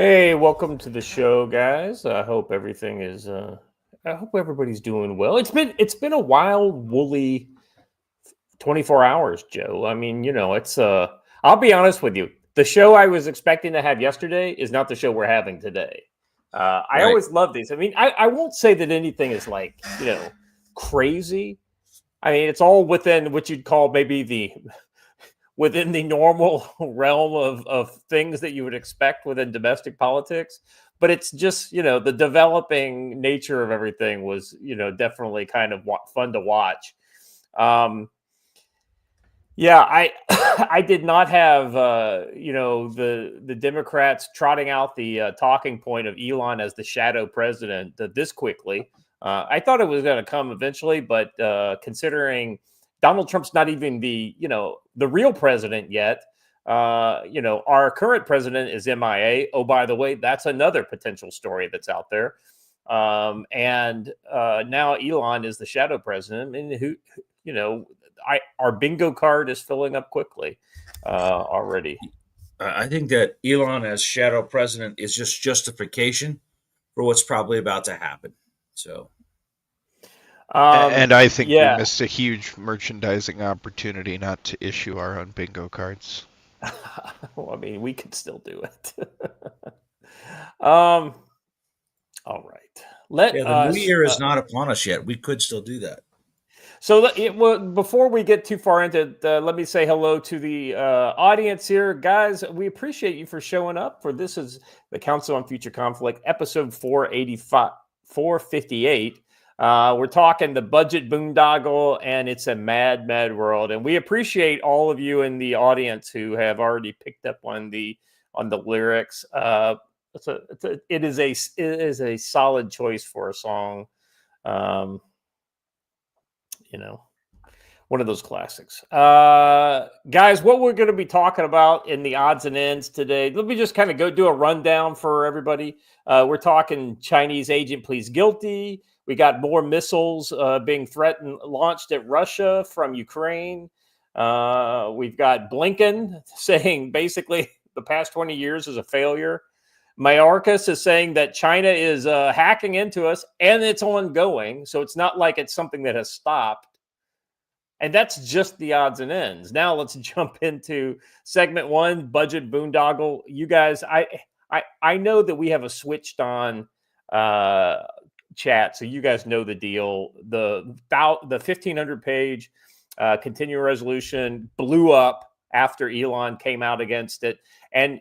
Hey, welcome to the show, guys. I hope everything is. I hope everybody's doing well. It's been a wild, woolly 24 hours, Joe. I mean, it's. I'll be honest with you. The show I was expecting to have yesterday is not the show we're having today. I Right. always love these. I mean, I won't say that anything is like crazy. I mean, it's all within what you'd call maybe the within the normal realm of things that you would expect within domestic politics. But it's just, the developing nature of everything was, definitely kind of fun to watch. Um, yeah, I I did not have the Democrats trotting out the talking point of Elon as the shadow president this quickly. I thought it was going to come eventually, but considering Donald Trump's not even the real president yet, our current president is MIA. Oh, by the way, that's another potential story that's out there. And now Elon is the shadow president, and you know, our bingo card is filling up quickly already. I think that Elon as shadow president is just justification for what's probably about to happen. So, And I think we Yeah. missed a huge merchandising opportunity not to issue our own bingo cards. Well, I mean, we could still do it. um. All right. Let yeah, the new us. year is not upon us yet. We could still do that. Well, before we get too far into it, let me say hello to the audience here, guys. We appreciate you for showing up. For this is the Council on Future Conflict, episode 485, 458. We're talking the budget boondoggle, and it's a mad, mad world. And we appreciate all of you in the audience who have already picked up on the lyrics. It is a solid choice for a song. Um, one of those classics. Guys, what we're going to be talking about in the odds and ends today, let me just kind of go do a rundown for everybody. We're talking Chinese agent pleads guilty. We got more missiles being launched at Russia from Ukraine. We've got Blinken saying basically the past 20 years is a failure. Mayorkas is saying that China is hacking into us, and it's ongoing. So it's not like it's something that has stopped. And that's just the odds and ends. Now let's jump into segment one, budget boondoggle. You guys, I know that we have a switched on chat, so you guys know the deal. The 1,500 page continuing resolution blew up after Elon came out against it. And,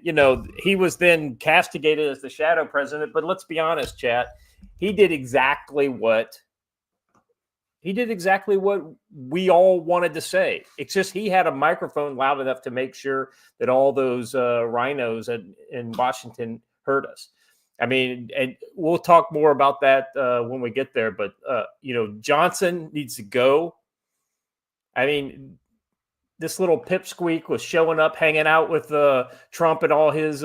he was then castigated as the shadow president. But let's be honest, chat, he did exactly what we all wanted to say. It's just he had a microphone loud enough to make sure that all those rhinos in Washington heard us. I mean, and we'll talk more about that when we get there. But, Johnson needs to go. I mean, this little pipsqueak was showing up, hanging out with Trump and all his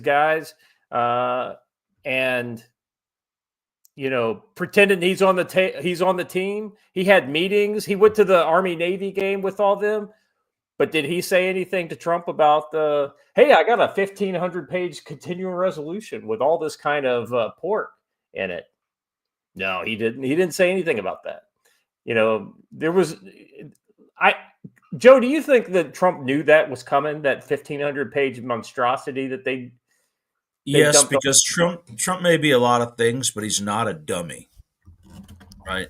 guys. And pretending he's on the team. He had meetings. He went to the Army Navy game with all them. But did he say anything to Trump about hey, I got a 1,500 page continuing resolution with all this kind of pork in it? No, he didn't. He didn't say anything about that. There was Joe, do you think that Trump knew that was coming? That 1,500 page monstrosity that they Yes, dumped because Trump may be a lot of things, but he's not a dummy, right?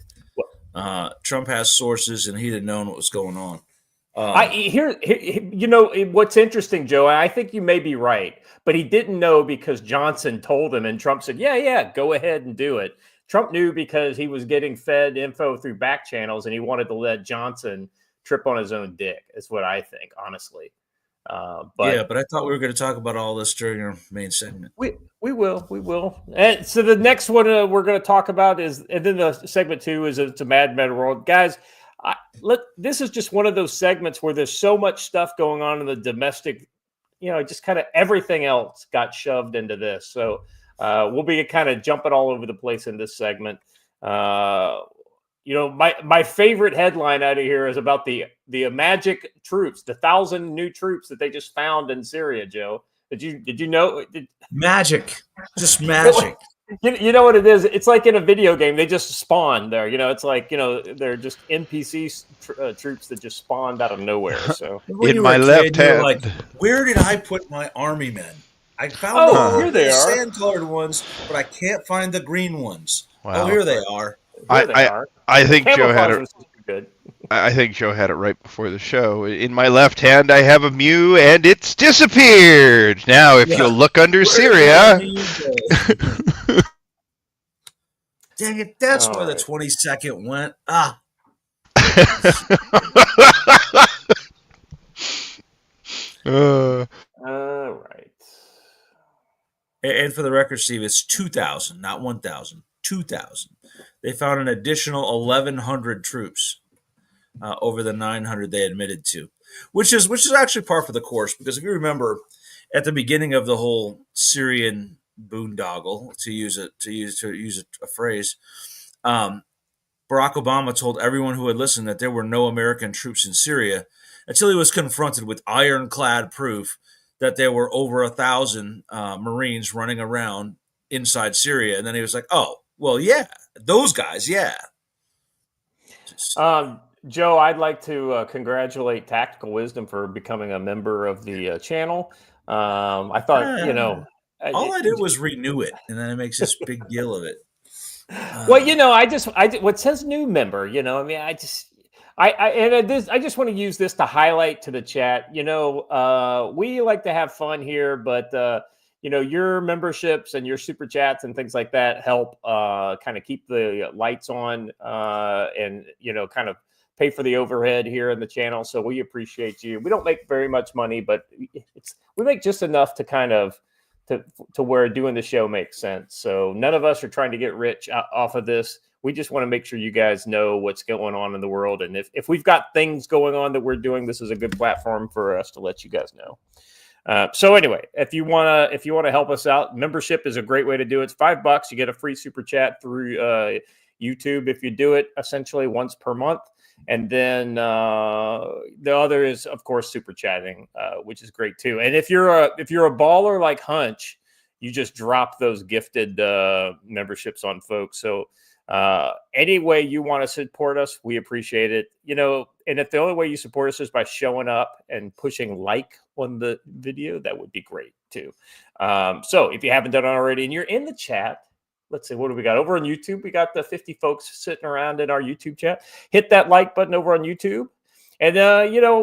Trump has sources, and he'd have known what was going on. What's interesting, Joe, and I think you may be right, but he didn't know because Johnson told him, and Trump said, yeah, go ahead and do it. Trump knew because he was getting fed info through back channels, and he wanted to let Johnson trip on his own dick, is what I think, honestly. But I thought we were going to talk about all this during our main segment. We will. And so the next one we're going to talk about is, and then the segment two is it's a mad world, guys. This is just one of those segments where there's so much stuff going on in the domestic, just kind of everything else got shoved into this. So we'll be kind of jumping all over the place in this segment. My favorite headline out of here is about the magic troops, the 1,000 new troops that they just found in Syria, Joe. Did you know? Magic, just magic. You know what it is? It's like in a video game. They just spawn there. It's like they're just NPC troops that just spawned out of nowhere. So when In you my were a left kid, you were hand. like, where did I put my army men? I found here they the are. sand-colored ones, but I can't find the green ones. Wow. Oh, here they are. Here they are. I think Joe had Camouflage it. was super good. I think Joe had it right before the show. In my left hand, I have a Mew, and it's disappeared. Now, if you'll look under Syria. Dang it, that's where the right. 22nd went. Ah. All right. And for the record, Steve, it's 2,000, not 1,000. 2,000. They found an additional 1,100 troops over the 900 they admitted to, which is actually par for the course, because if you remember, at the beginning of the whole Syrian boondoggle, to use a phrase, Barack Obama told everyone who had listened that there were no American troops in Syria until he was confronted with ironclad proof that there were over 1,000 Marines running around inside Syria. And then he was like, oh, well, yeah, those guys, yeah. Joe, I'd like to congratulate Tactical Wisdom for becoming a member of the channel. I thought, all I did was renew it, and then it makes this big deal of it. Well, what says new member, I just want to use this to highlight to the chat. We like to have fun here, but your memberships and your super chats and things like that help kind of keep the lights on and kind of pay for the overhead here in the channel. So we appreciate you. We don't make very much money, but we make just enough to kind of to where doing the show makes sense. So none of us are trying to get rich off of this. We just want to make sure you guys know what's going on in the world. And if we've got things going on that we're doing, this is a good platform for us to let you guys know. So anyway, if you want to help us out, membership is a great way to do it. It's $5. You get a free super chat through YouTube if you do it essentially once per month. And then the other is, of course, super chatting, which is great too. And if you're a baller like Hunch, you just drop those gifted memberships on folks. So any way you want to support us, we appreciate it. And if the only way you support us is by showing up and pushing like on the video, that would be great too. So if you haven't done it already and you're in the chat, let's see, what do we got over on YouTube? We got the 50 folks sitting around in our YouTube chat. Hit that like button over on YouTube. And,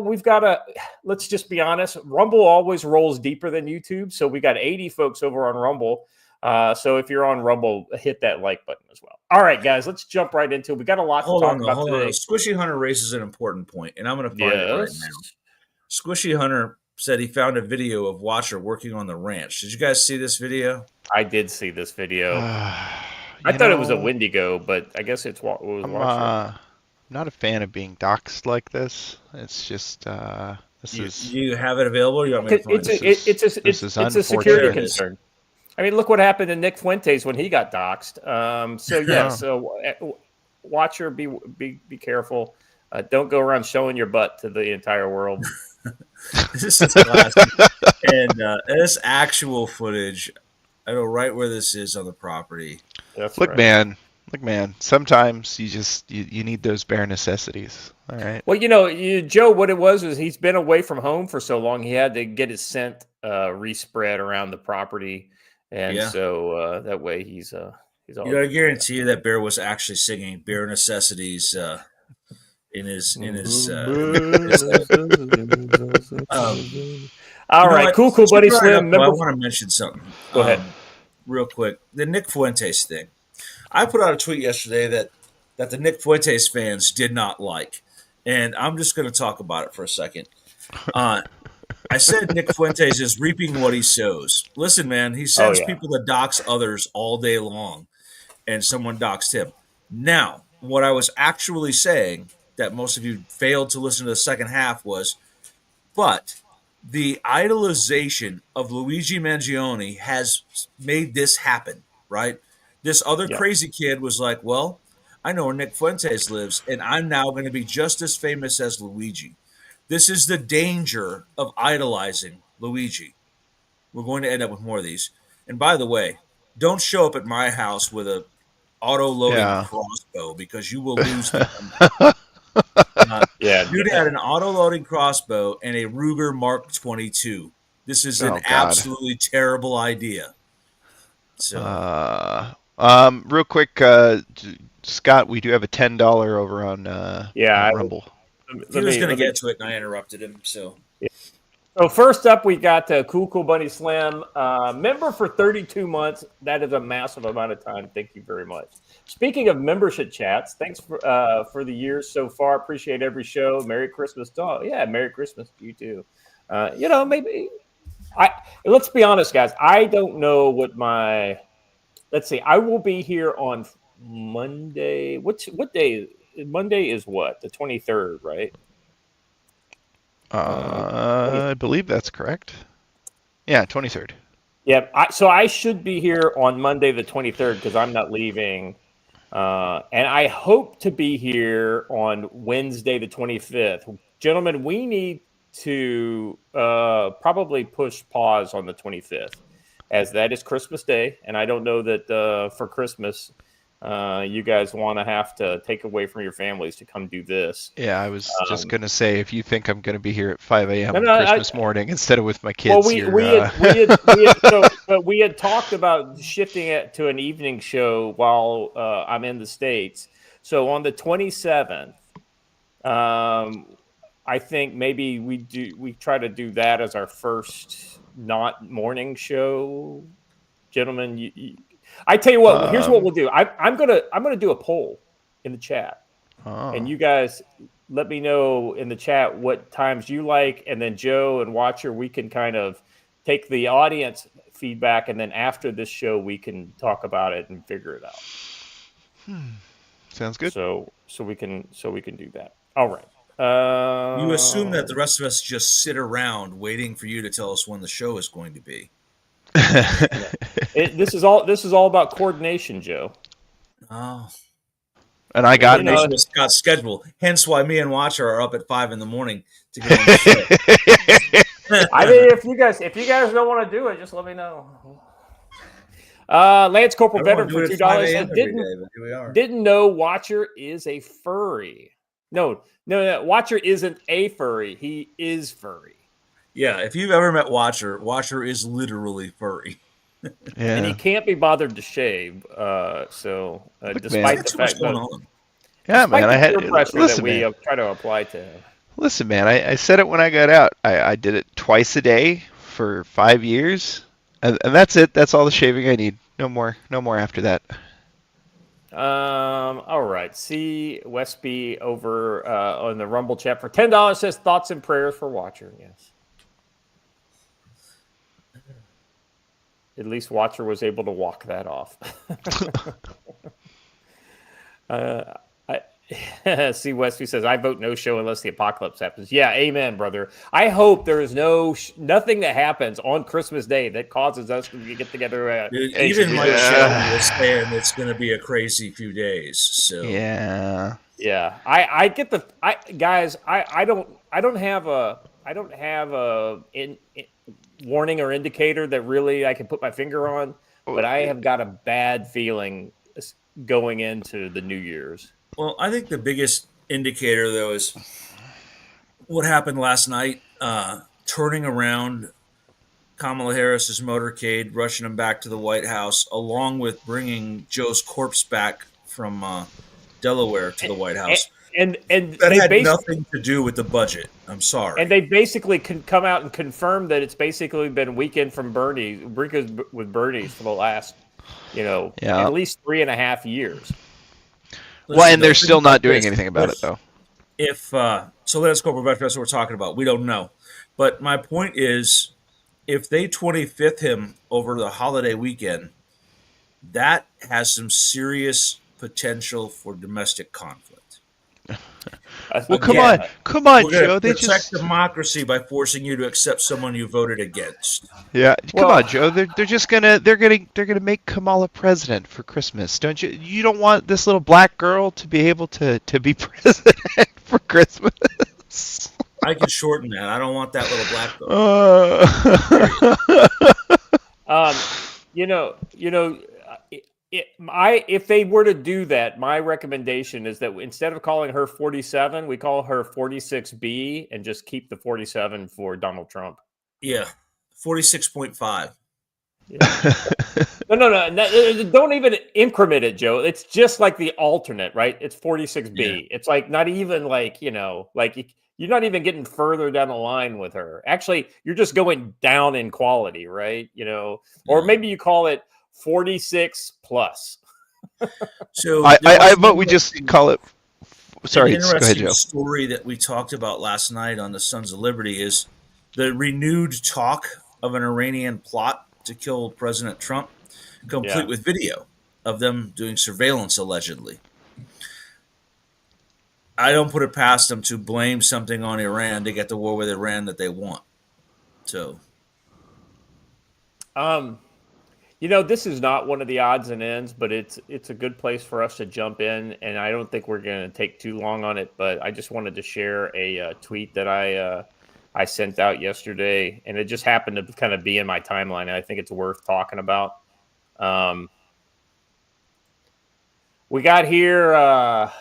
we've got let's just be honest, Rumble always rolls deeper than YouTube. So we got 80 folks over on Rumble. So if you're on Rumble, hit that like button as well. All right, guys, let's jump right into it. We got a lot to talk about today. Squishy Hunter raises an important point, and I'm going to find it right now. Squishy Hunter said he found a video of Watcher working on the ranch. Did you guys see this video? I did see this video. I thought it was a Wendigo, but I guess it was Watcher. I'm not a fan of being doxxed like this. It's just you have it available? Or you want me to find it's a security concern. I mean, look what happened to Nick Fuentes when he got doxxed. So Watcher, be careful. Don't go around showing your butt to the entire world. This is classic. And this actual footage, I know right where this is on the property. Look, man. Sometimes you need those bare necessities. All right. Well, Joe, what it was is he's been away from home for so long. He had to get his scent respread around the property. And so that way he's all. I guarantee you that Bear was actually singing bare necessities in his. All right, cool, buddy. Slim. I want to mention something. Go ahead, real quick. The Nick Fuentes thing. I put out a tweet yesterday that the Nick Fuentes fans did not like, and I'm just going to talk about it for a second. I said Nick Fuentes is reaping what he sows. Listen, man, he sends people to dox others all day long, and someone doxed him. Now, what I was actually saying that most of you failed to listen to the second half was, but the idolization of Luigi Mangione has made this happen, right? This other crazy kid was like, well, I know where Nick Fuentes lives, and I'm now going to be just as famous as Luigi. This is the danger of idolizing Luigi. we're going to end up with more of these. And by the way, don't show up at my house with a auto-loading crossbow because you will lose the dude had an auto-loading crossbow and a Ruger Mark 22. This is an absolutely terrible idea. So, real quick, Scott, we do have a $10 over on Rumble. He was going to get to it, and I interrupted him. So, So first up, we got Cool Bunny Slim, member for 32 months. That is a massive amount of time. Thank you very much. Speaking of membership chats, thanks for the years so far. Appreciate every show. Merry Christmas. Oh, yeah, Merry Christmas to you too. Maybe let's be honest, guys. I don't know what let's see. I will be here on Monday. What day? Monday is what? The 23rd, right? I believe that's correct. Yeah, 23rd. Yeah, so I should be here on Monday the 23rd because I'm not leaving. And I hope to be here on Wednesday the 25th. Gentlemen, we need to probably push pause on the 25th as that is Christmas Day. And I don't know that for Christmas you guys want to have to take away from your families to come do this. Yeah, I was just going to say, if you think I'm going to be here at 5 a.m. Christmas morning instead of with my kids, we had talked about shifting it to an evening show while I'm in the States. So on the 27th, I think maybe we try to do that as our first not morning show. Gentlemen, I tell you what. Here's what we'll do. I'm gonna do a poll in the chat, and you guys let me know in the chat what times you like, and then Joe and Watcher, we can kind of take the audience feedback, and then after this show, we can talk about it and figure it out. Sounds good. So we can do that. All right. You assume that the rest of us just sit around waiting for you to tell us when the show is going to be. This is all about coordination, Joe. Oh, and I got Scott's schedule. Hence why me and Watcher are up at 5 a.m. to get on the show. I mean, if you guys don't want to do it, just let me know. Lance Corporal Veteran for $2 didn't know Watcher is a furry. No, Watcher isn't a furry. He is furry. Yeah, if you've ever met Watcher, Watcher is literally furry. Yeah. And he can't be bothered to shave. Despite the fact that I had that we try to apply to him. Listen, man, I said it when I got out. I did it twice a day for 5 years, and that's it. That's all the shaving I need. No more after that. All right. See Westby over on the Rumble chat for $10 says thoughts and prayers for Watcher. Yes. At least Watcher was able to walk that off. See, Westby says, I vote no show unless the apocalypse happens. Yeah, amen, brother. I hope there is nothing that happens on Christmas Day that causes us to get together. Even my show is saying it's going to be a crazy few days. So yeah. I get guys. I don't have a warning or indicator that really I can put my finger on, but I have got a bad feeling going into the New Year's. Well, I think the biggest indicator, though, is what happened last night, turning around Kamala Harris's motorcade, rushing him back to the White House, along with bringing Joe's corpse back from Delaware to the White House. And that had nothing to do with the budget. I'm sorry. And they basically can come out and confirm that it's basically been weekend from Bernie's with Bernie's for the last, at least 3.5 years. Listen, and they're still not doing anything about it, though. So let's go back to what we're talking about. We don't know. But my point is, if they 25th him over the holiday weekend, that has some serious potential for domestic conflict. Well, come on, Joe. They protect democracy by forcing you to accept someone you voted against. Yeah, come on, Joe. They're just gonna make Kamala president for Christmas, don't you? You don't want this little black girl to be able to be president for Christmas. I can shorten that. I don't want that little black girl. If they were to do that, my recommendation is that instead of calling her 47, we call her 46B and just keep the 47 for Donald Trump. Yeah, 46.5. Yeah. No. Don't even increment it, Joe. It's just like the alternate, right? It's 46B. Yeah. It's like not even like, like you're not even getting further down the line with her. Actually, you're just going down in quality, right? Or maybe you call it 46 plus. So I vote we just call it. Sorry, an interesting go ahead, Joe. Story that we talked about last night on the Sons of Liberty is the renewed talk of an Iranian plot to kill President Trump, complete with video of them doing surveillance, allegedly. I don't put it past them to blame something on Iran to get the war with Iran that they want. So, this is not one of the odds and ends, but it's a good place for us to jump in, and I don't think we're going to take too long on it. But I just wanted to share a tweet that I sent out yesterday, and it just happened to kind of be in my timeline, and I think it's worth talking about. We got here.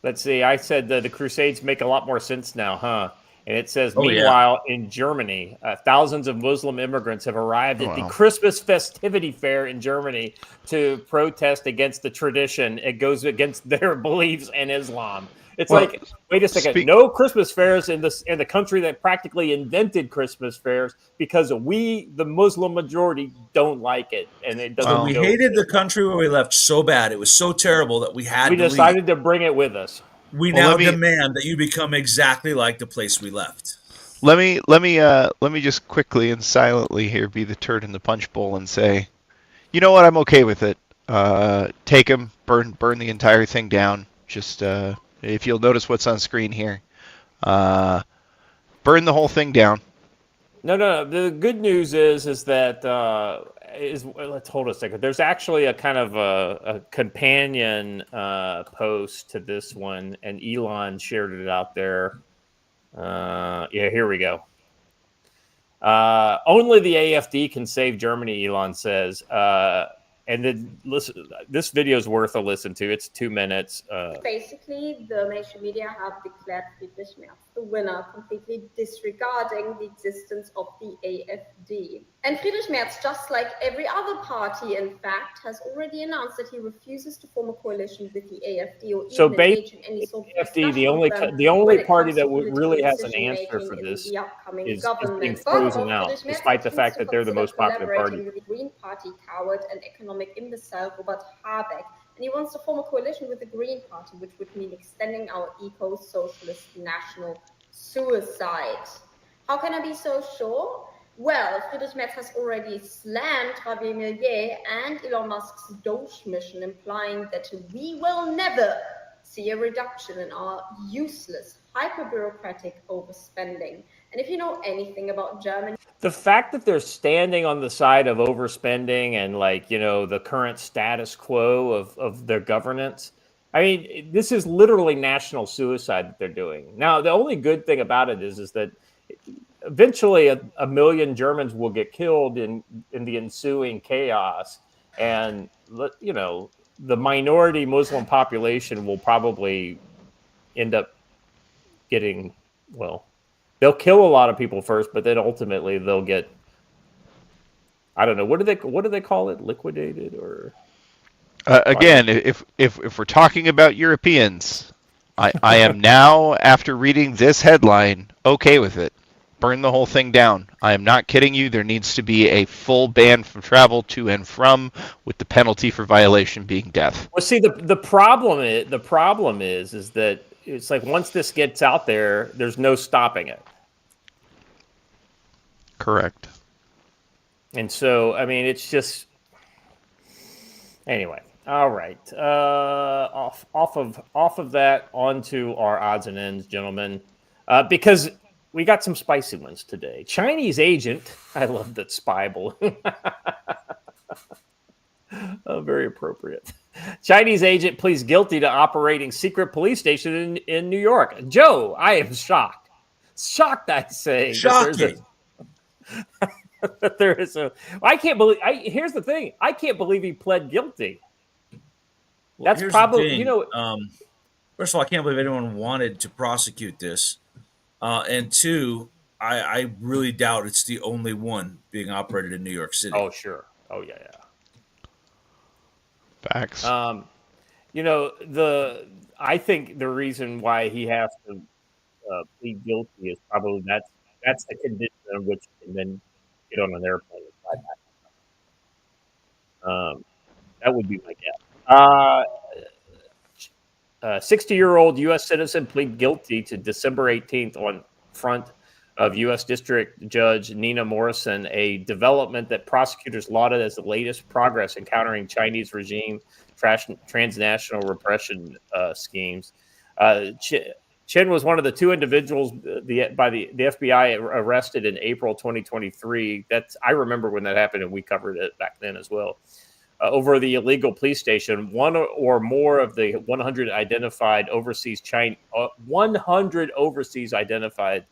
Let's see. I said the Crusades make a lot more sense now, huh? And it says, meanwhile, in Germany, thousands of Muslim immigrants have arrived at the Christmas festivity fair in Germany to protest against the tradition. It goes against their beliefs and Islam. It's like, wait a second, no Christmas fairs in the country that practically invented Christmas fairs because we, the Muslim majority, don't like it, and it doesn't. We hated the country where we left so bad; it was so terrible that we decided to bring it with us. We now demand that you become exactly like the place we left. Let me just quickly and silently here be the turd in the punch bowl and say, you know what? I'm okay with it. Take him, burn the entire thing down. Just if you'll notice what's on screen here, burn the whole thing down. No. The good news is that let's hold a second. There's actually a kind of a companion post to this one, and Elon shared it out there. Here we go. Only the AfD can save Germany, Elon says. And then listen, this video is worth a listen to. It's 2 minutes. Basically, the mainstream media have declared Friedrich Merz the winner, completely disregarding the existence of the AfD. And Friedrich Merz, just like every other party, in fact, has already announced that he refuses to form a coalition with the AfD or even engage in any sort of AfD, the only party that really has an answer for this is being frozen out, despite the fact that they're the most popular party. With the Green Party coward and economic imbecile Robert Habeck, and he wants to form a coalition with the Green Party, which would mean extending our eco-socialist national suicide. How can I be so sure? Well, Friedrich Merz has already slammed Javier Milei and Elon Musk's Doge mission, implying that we will never see a reduction in our useless, hyper-bureaucratic overspending. And if you know anything about Germany, the fact that they're standing on the side of overspending and the current status quo of their governance, I mean, this is literally national suicide that they're doing. Now, the only good thing about it is that eventually a million Germans will get killed in the ensuing chaos. And, the minority Muslim population will probably end up getting, they'll kill a lot of people first, but then ultimately they'll get, I don't know, what do they call it? Liquidated or? Again, if we're talking about Europeans, I am now, after reading this headline, okay with it. Burn the whole thing down. I am not kidding you. There needs to be a full ban from travel to and from, with the penalty for violation being death. Well, see, the problem is that it's like once this gets out there, there's no stopping it. Correct. And so, I mean, it's just anyway. All right. Off of that, onto our odds and ends, gentlemen, because we got some spicy ones today. Chinese agent. I love that spy balloon. Very appropriate. Chinese agent pleads guilty to operating secret police station in New York. Joe, I am shocked. Shocked, I say. Shocking. There is a. I can't believe. Here's the thing. I can't believe he pled guilty. Well, That's here's probably the thing. First of all, I can't believe anyone wanted to prosecute this. And two, I really doubt it's the only one being operated in New York City. Oh, sure. Oh, yeah. Facts. I think the reason why he has to plead guilty is probably that's the condition on which he can then get on an airplane and fly back. That would be my guess. 60-year-old U.S. citizen plead guilty to December 18th on front of U.S. District Judge Nina Morrison, a development that prosecutors lauded as the latest progress in countering Chinese regime transnational repression schemes. Chen was one of the two individuals by the FBI arrested in April 2023. I remember when that happened, and we covered it back then as well. Over the illegal police station, one or more of the 100 overseas identified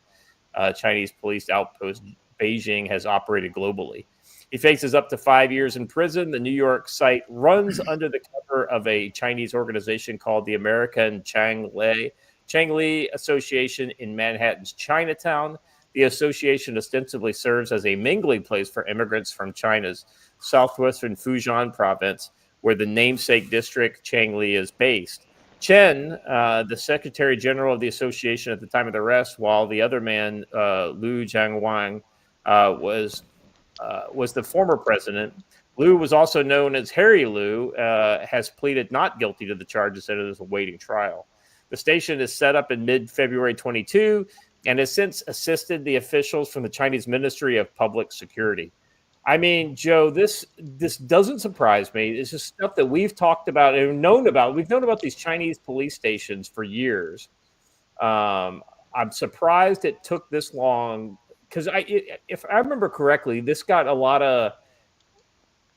Chinese police outposts Beijing has operated globally. He faces up to 5 years in prison. The New York site runs under the cover of a Chinese organization called the American Changle Association in Manhattan's Chinatown. The association ostensibly serves as a mingling place for immigrants from China's southwestern Fujian province, where the namesake district Changle is based. Chen, the Secretary General of the association at the time of the arrest, while the other man, Liu Jianwang, was the former president. Liu was also known as Harry Liu, has pleaded not guilty to the charges and is awaiting trial. The station is set up in mid-February 22 and has since assisted the officials from the Chinese Ministry of Public Security. I mean, Joe, this doesn't surprise me. It's just stuff that we've talked about and known about. We've known about these Chinese police stations for years. I'm surprised it took this long because if I remember correctly, this got a lot of.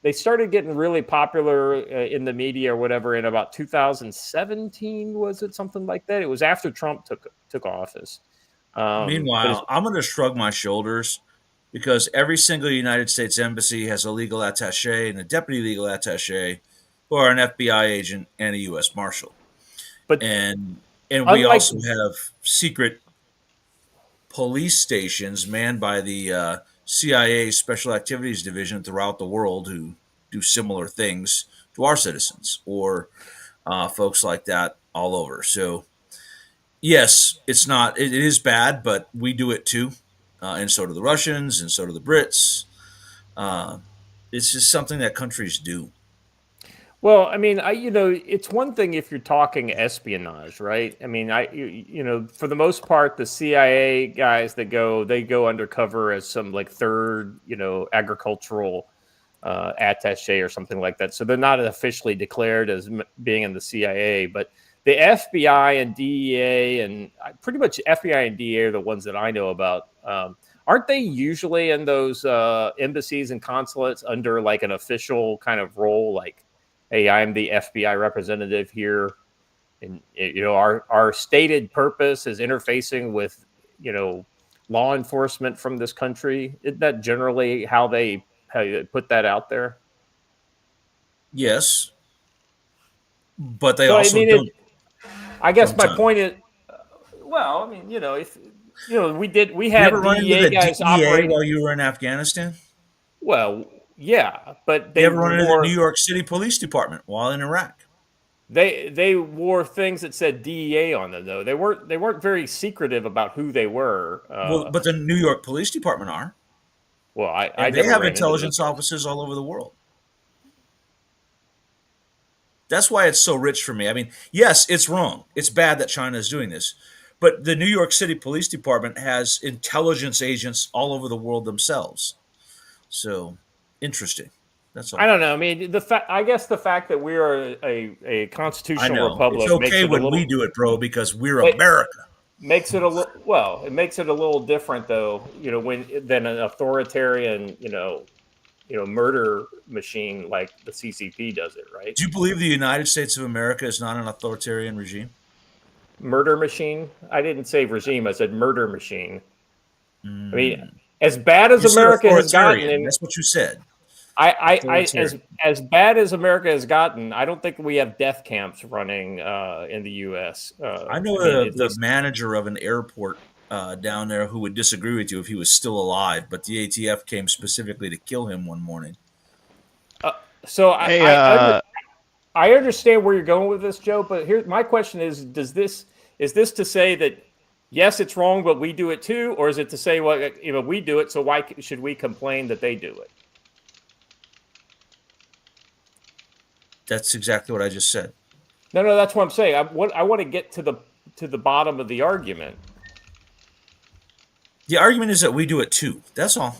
They started getting really popular in the media or whatever in about 2017. Was it something like that? It was after Trump took office. Meanwhile, I'm going to shrug my shoulders because every single United States embassy has a legal attaché and a deputy legal attaché who are an FBI agent and a U.S. Marshal. And we also have secret police stations manned by the CIA Special Activities Division throughout the world who do similar things to our citizens or folks like that all over. So, yes, it is bad, but we do it too. And so do the Russians, and so do the Brits. It's just something that countries do. Well, I mean, it's one thing if you're talking espionage, right? I mean, for the most part, the CIA guys they go undercover as some like third, agricultural attaché or something like that. So they're not officially declared as being in the CIA, but the FBI and DEA and pretty much FBI and DEA are the ones that I know about. Aren't they usually in those embassies and consulates under like an official kind of role, like, hey, I'm the FBI representative here, and our stated purpose is interfacing with law enforcement from this country? Isn't that generally how they put that out there? Yes, but they don't. I guess my point is, well, I mean, if we had DEA guys operating while you were in Afghanistan. Well, yeah, but they ever run into the New York City Police Department while in Iraq? They wore things that said DEA on them, though. They weren't very secretive about who they were. But the New York Police Department are. Well, they have intelligence offices all over the world. That's why it's so rich for me. I mean, yes, it's wrong. It's bad that China is doing this. But the New York City Police Department has intelligence agents all over the world themselves. So, interesting. That's all. I don't know. I mean, I guess the fact that we are a constitutional republic. It's okay when we do it, bro, because we're America. Makes it it makes it a little different, though. Than an authoritarian, murder machine like the CCP does it, right? Do you believe the United States of America is not an authoritarian regime? Murder machine? I didn't say regime. I said murder machine. I mean, as bad as You said America has gotten, authoritarian. That's what you said. as bad as America has gotten, I don't think we have death camps running in the U.S. I know the manager of an airport down there who would disagree with you if he was still alive, but the ATF came specifically to kill him one morning. So Hey, I understand where you're going with this, Joe, but here my question is: is this to say that yes, it's wrong, but we do it too, or is it to say, well, we do it, so why should we complain that they do it? That's exactly what I just said. No, that's what I'm saying. I want to get to the bottom of the argument. The argument is that we do it too. That's all.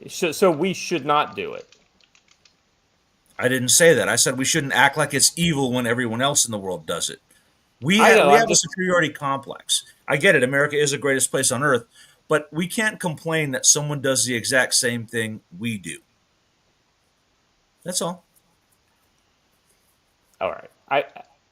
So we should not do it. I didn't say that. I said we shouldn't act like it's evil when everyone else in the world does it. We have a superiority complex. I get it. America is the greatest place on earth, but we can't complain that someone does the exact same thing we do. That's all. All right.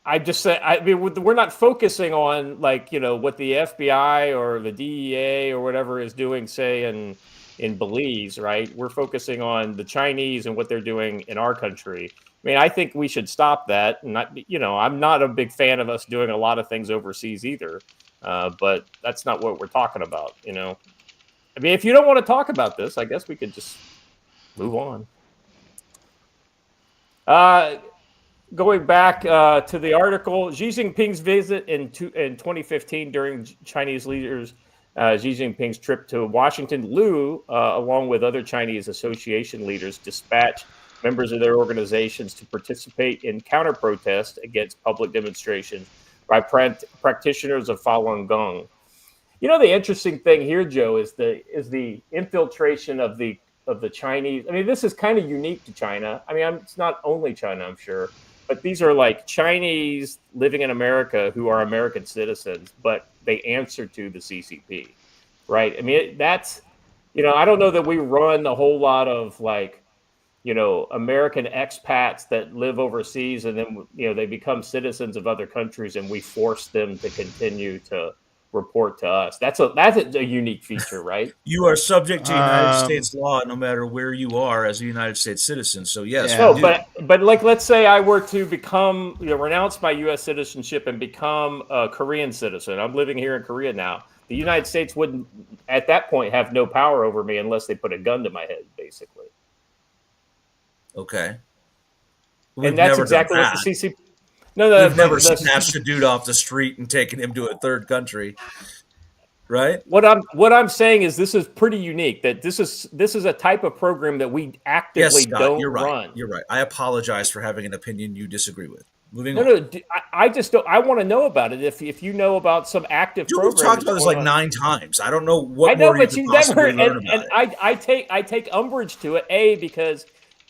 I just say, we're not focusing on what the FBI or the DEA or whatever is doing, say, in Belize, right? We're focusing on the Chinese and what they're doing in our country. I mean, I think we should stop that. And I'm not a big fan of us doing a lot of things overseas either. But that's not what we're talking about, I mean, if you don't want to talk about this, I guess we could just move on. Going back to the article, Xi Jinping's visit in 2015 during Chinese leaders Xi Jinping's trip to Washington, Liu, along with other Chinese association leaders, dispatched members of their organizations to participate in counter-protests against public demonstrations by practitioners of Falun Gong. The interesting thing here, Joe, is the infiltration of the Chinese. I mean, this is kind of unique to China. I mean, it's not only China, I'm sure, but these are like Chinese living in America who are American citizens, but they answer to the CCP, right? I mean, that's, I don't know that we run a whole lot of American expats that live overseas and then, they become citizens of other countries and we force them to continue to report to us. That's a unique feature, right? You are subject to United States law no matter where you are as a United States citizen. So yes. Yeah. No, but let's say I were to become, renounce my U.S. citizenship and become a Korean citizen. I'm living here in Korea now. The United States wouldn't, at that point, have no power over me unless they put a gun to my head, basically. Okay. And that's exactly what the CCP. We've never snatched a dude off the street and taken him to a third country, right? What I'm saying is this is pretty unique. That this is a type of program that we actively don't run. You're right. I apologize for having an opinion you disagree with. Moving on. No, I just don't. I want to know about it. If you know about some active program, we've talked about this like 9 times. I don't know what more you could possibly learn about it. I take umbrage to it. Because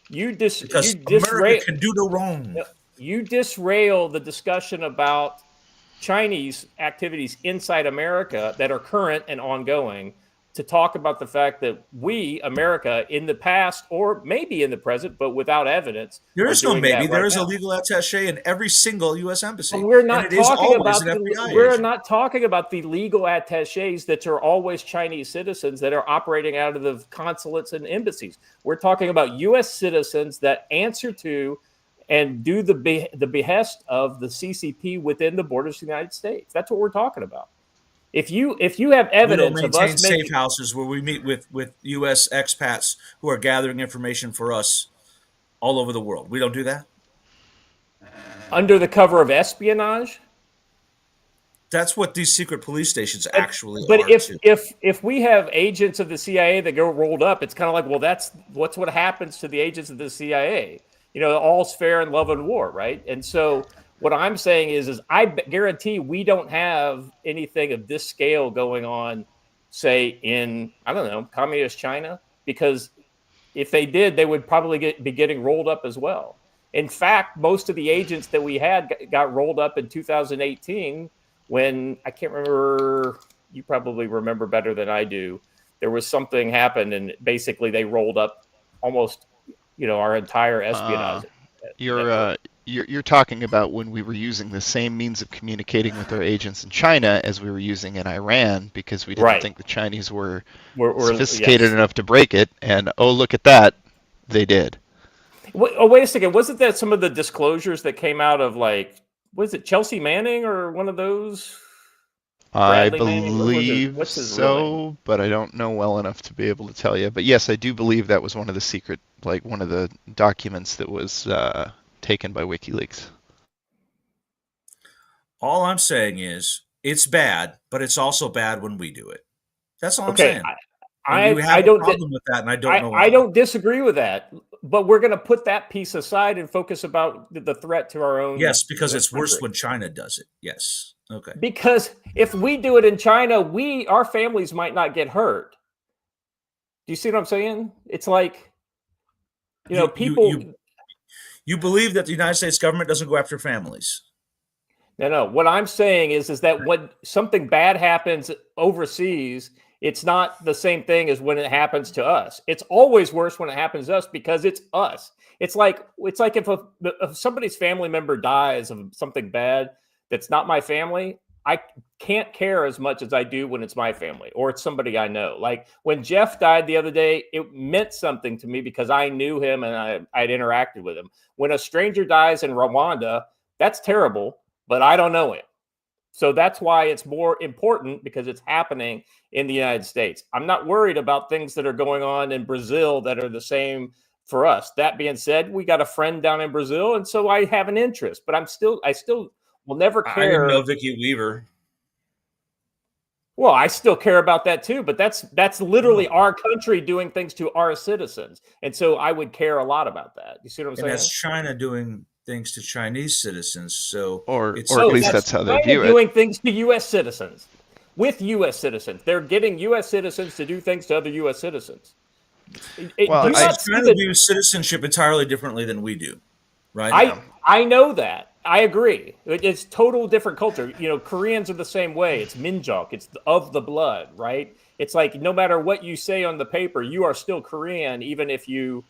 America can do no wrong. You disrail the discussion about Chinese activities inside America that are current and ongoing to talk about the fact that we, America, in the past or maybe in the present, but without evidence. There is no maybe. There is a legal attaché in every single U.S. embassy. We're not talking about the legal attachés that are always Chinese citizens that are operating out of the consulates and embassies. We're talking about U.S. citizens that answer to and do the behest of the CCP within the borders of the United States. That's what we're talking about. If you have evidence of us safe houses where we meet with U.S. expats who are gathering information for us all over the world, we don't do that under the cover of espionage. That's what these secret police stations actually are. But if we have agents of the CIA that go rolled up, it's kind of like, well, that's what happens to the agents of the CIA. All's fair in love and war, right? And so what I'm saying is I guarantee we don't have anything of this scale going on, say, in, I don't know, communist China, because if they did, they would probably be getting rolled up as well. In fact, most of the agents that we had got rolled up in 2018 when, I can't remember, you probably remember better than I do, there was something happened and basically they rolled up almost our entire espionage. You're talking about when we were using the same means of communicating with our agents in China as we were using in Iran because we didn't think the Chinese were sophisticated enough to break it. And oh, look at that, they did. Wait a second. Wasn't that some of the disclosures that came out of was it Chelsea Manning or one of those? I believe so, but I don't know well enough to be able to tell you. But yes, I do believe that was one of the secret, one of the documents that was taken by WikiLeaks. All I'm saying is it's bad, but it's also bad when we do it. That's all I'm saying. I don't have a problem with that, and I don't know why. I don't disagree with that, but we're going to put that piece aside and focus about the threat to our own. Yes, because it's worse when China does it. Yes. Okay. Because if we do it in China, our families might not get hurt. Do you see what I'm saying? It's like, people. You believe that the United States government doesn't go after families? No. What I'm saying is that when something bad happens overseas, it's not the same thing as when it happens to us. It's always worse when it happens to us because it's us. It's like if somebody's family member dies of something bad that's not my family, I can't care as much as I do when it's my family or it's somebody I know. Like when Jeff died the other day, it meant something to me because I knew him and I'd interacted with him. When a stranger dies in Rwanda, that's terrible, but I don't know him. So that's why it's more important because it's happening in the United States. I'm not worried about things that are going on in Brazil that are the same for us. That being said, we got a friend down in Brazil, and so I have an interest, but I still will never care. I didn't know Vicky Weaver. Well, I still care about that too, but that's literally our country doing things to our citizens, and so I would care a lot about that. You see what I'm saying? And that's China doing things to Chinese citizens, or at least that's how they view it. Doing things to U.S. citizens with U.S. citizens, they're getting U.S. citizens to do things to other U.S. citizens. China views citizenship entirely differently than we do, right? I know that. I agree. It's total different culture. Koreans are the same way. It's minjok. It's of the blood, right? It's like no matter what you say on the paper, you are still Korean, even if you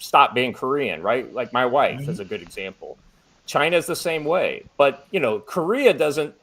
stop being Korean, right? Like my wife is a good example. China's the same way. But, Korea doesn't,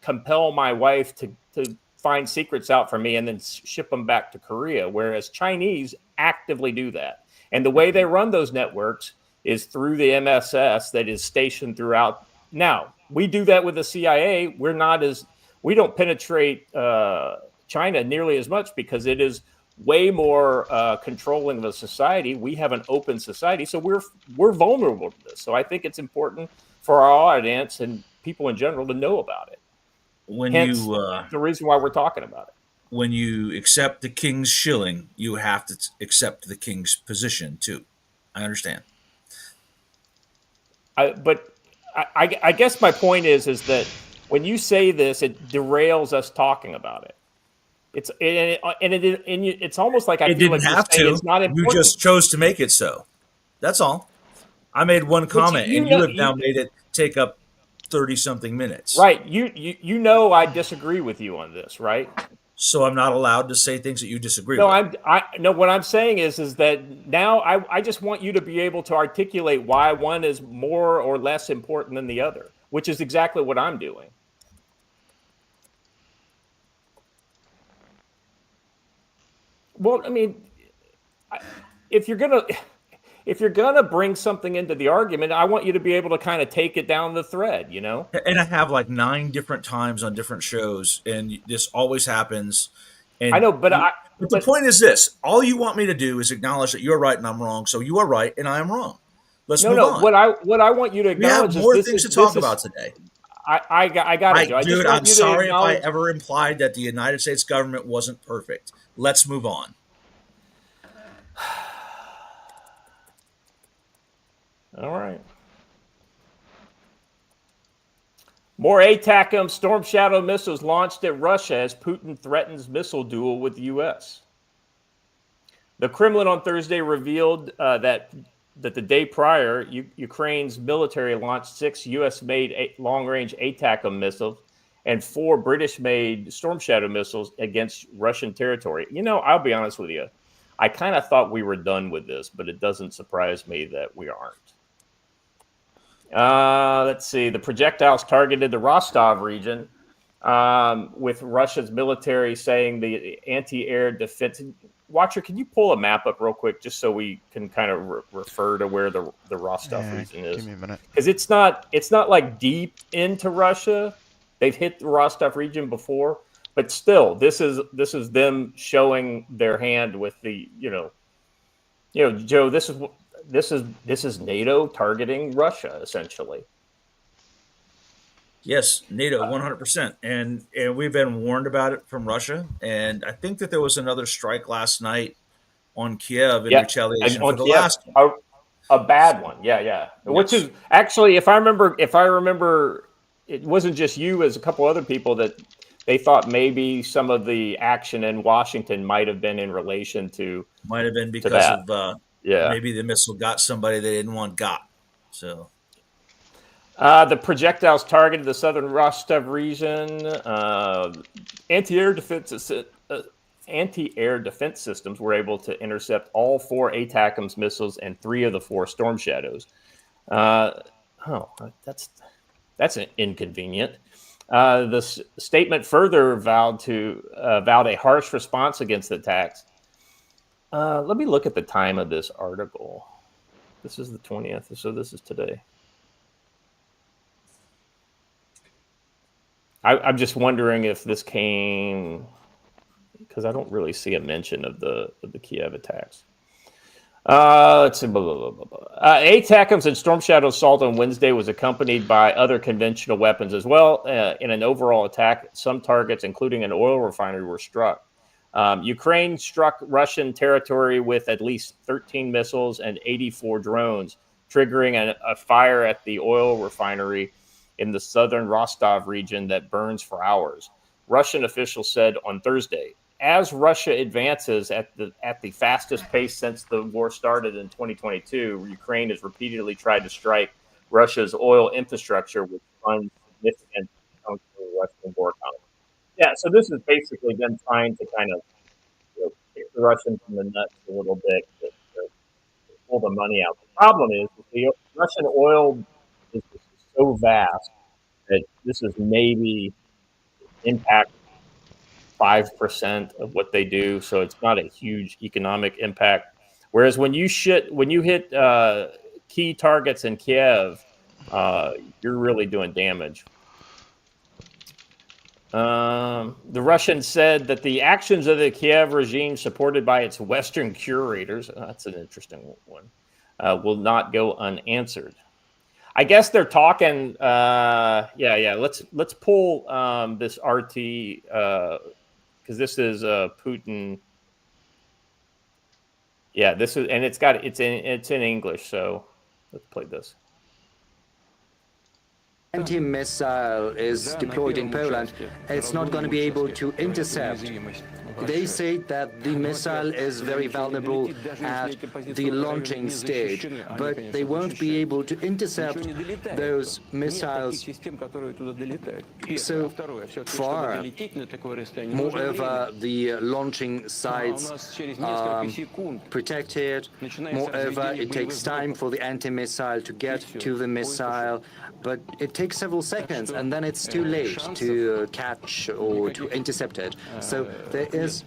compel my wife to find secrets out for me and then ship them back to Korea, whereas Chinese actively do that. And the way they run those networks is through the MSS that is stationed throughout. Now, we do that with the CIA. We don't penetrate China nearly as much because it is way more controlling of the society. We have an open society, so we're vulnerable to this. So I think it's important for our audience and people in general to know about it. Hence, the reason why we're talking about it. When you accept the king's shilling, you have to accept the king's position too. I understand. But I guess my point is that when you say this, it derails us talking about it. It's almost like I feel like have to. It's not important. You just chose to make it so. That's all. I made one comment, and you have now made it take up 30-something minutes. Right. You know I disagree with you on this, right? So I'm not allowed to say things that you disagree with. No, what I'm saying is that now I just want you to be able to articulate why one is more or less important than the other, which is exactly what I'm doing. Well, I mean, if you're gonna bring something into the argument, I want you to be able to kind of take it down the thread, And I have like 9 different times on different shows, and this always happens. And I know, but the point is this: all you want me to do is acknowledge that you're right and I'm wrong. So you are right and I am wrong. Let's move on. What I want you to acknowledge we have more things to talk about today. I got it, Joe. I'm sorry if I ever implied that the United States government wasn't perfect. Let's move on. All right. More ATACMS Storm Shadow missiles launched at Russia as Putin threatens missile duel with the U.S. The Kremlin on Thursday revealed that the day prior, Ukraine's military launched 6 U.S.-made long-range ATACMS missiles and 4 British-made Storm Shadow missiles against Russian territory. I'll be honest with you. I kind of thought we were done with this, but it doesn't surprise me that we aren't. Let's see. The projectiles targeted the Rostov region, with Russia's military saying the anti-air defense. Watcher, can you pull a map up real quick just so we can kind of refer to where the Rostov region is? Give me a minute. Because it's not like deep into Russia. They've hit the Rostov region before, but still, this is them showing their hand with the Joe. This is NATO targeting Russia essentially. Yes, NATO, 100%, and we've been warned about it from Russia. And I think that there was another strike last night on Kiev in retaliation for the last one. A bad one, yeah. Yes. Which is actually, if I remember, it wasn't just you, as a couple other people that they thought maybe some of the action in Washington might have been in relation to. Might have been because of maybe the missile got somebody they didn't want got. So. The projectiles targeted the southern Rostov region. Anti-air defense systems were able to intercept all 4 ATACMS missiles and 3 of the 4 Storm Shadows. That's inconvenient. The statement further vowed a harsh response against the attacks. Let me look at the time of this article. This is the 20th, so this is today. I'm just wondering if this came, because I don't really see a mention of the Kiev attacks. Let's see. ATACMS and Storm Shadow assault on Wednesday was accompanied by other conventional weapons as well. In an overall attack, some targets, including an oil refinery, were struck. Ukraine struck Russian territory with at least 13 missiles and 84 drones, triggering a fire at the oil refinery in the southern Rostov region that burns for hours. Russian officials said on Thursday, as Russia advances at the fastest pace since the war started in 2022, Ukraine has repeatedly tried to strike Russia's oil infrastructure, which funds significant chunks of the Russian war economy. Yeah, so this is basically them trying to kind of kick the Russians in the nuts a little bit to pull the money out. The problem is that the Russian oil is so vast that this is maybe impact 5% of what they do, so it's not a huge economic impact. Whereas when you hit key targets in Kiev, you're really doing damage. The Russians said that the actions of the Kiev regime, supported by its Western curators, that's an interesting one, will not go unanswered. I guess they're talking. Let's pull this RT because this is Putin. Yeah, this is, and it's in English. So let's play this. Anti-missile is deployed in Poland. It's not going to be able to intercept. They say that the missile is very vulnerable at the launching stage, but they won't be able to intercept those missiles so far. Moreover, the launching sites are protected. Moreover, it takes time for the anti-missile to get to the missile, but it takes several seconds, and then it's too late to catch or to intercept it. So there is,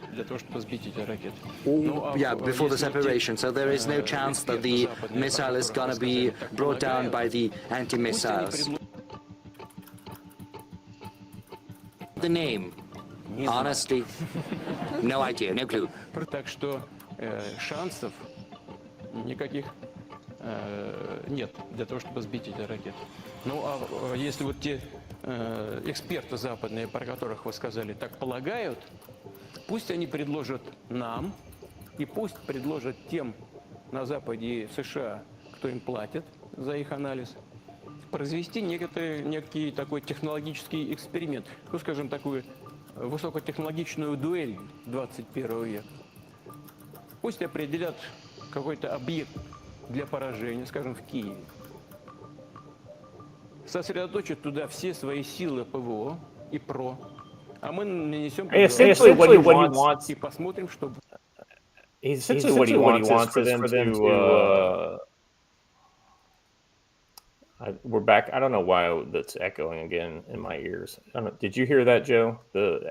before the separation, so there is no chance that the missile is going to be brought down by the anti-missiles. The name, honestly, no idea, no clue. Так что шансов никаких нет для того, чтобы сбить эти ракеты. Ну, а если вот те эксперты западные, про которых вы сказали, так полагают, пусть они предложат нам, и пусть предложат тем на Западе и в США, кто им платит за их анализ, произвести некий такой технологический эксперимент, ну, скажем, такую высокотехнологичную дуэль 21 века. Пусть определят какой-то объект для поражения, скажем, в Киеве. Сосредоточат туда все свои силы ПВО и ПРО, а мы нанесем и посмотрим, что будет. Essentially what he wants is for them to We're back. I don't know why that's echoing again in my ears. I don't know. Did you hear that, Joe? It's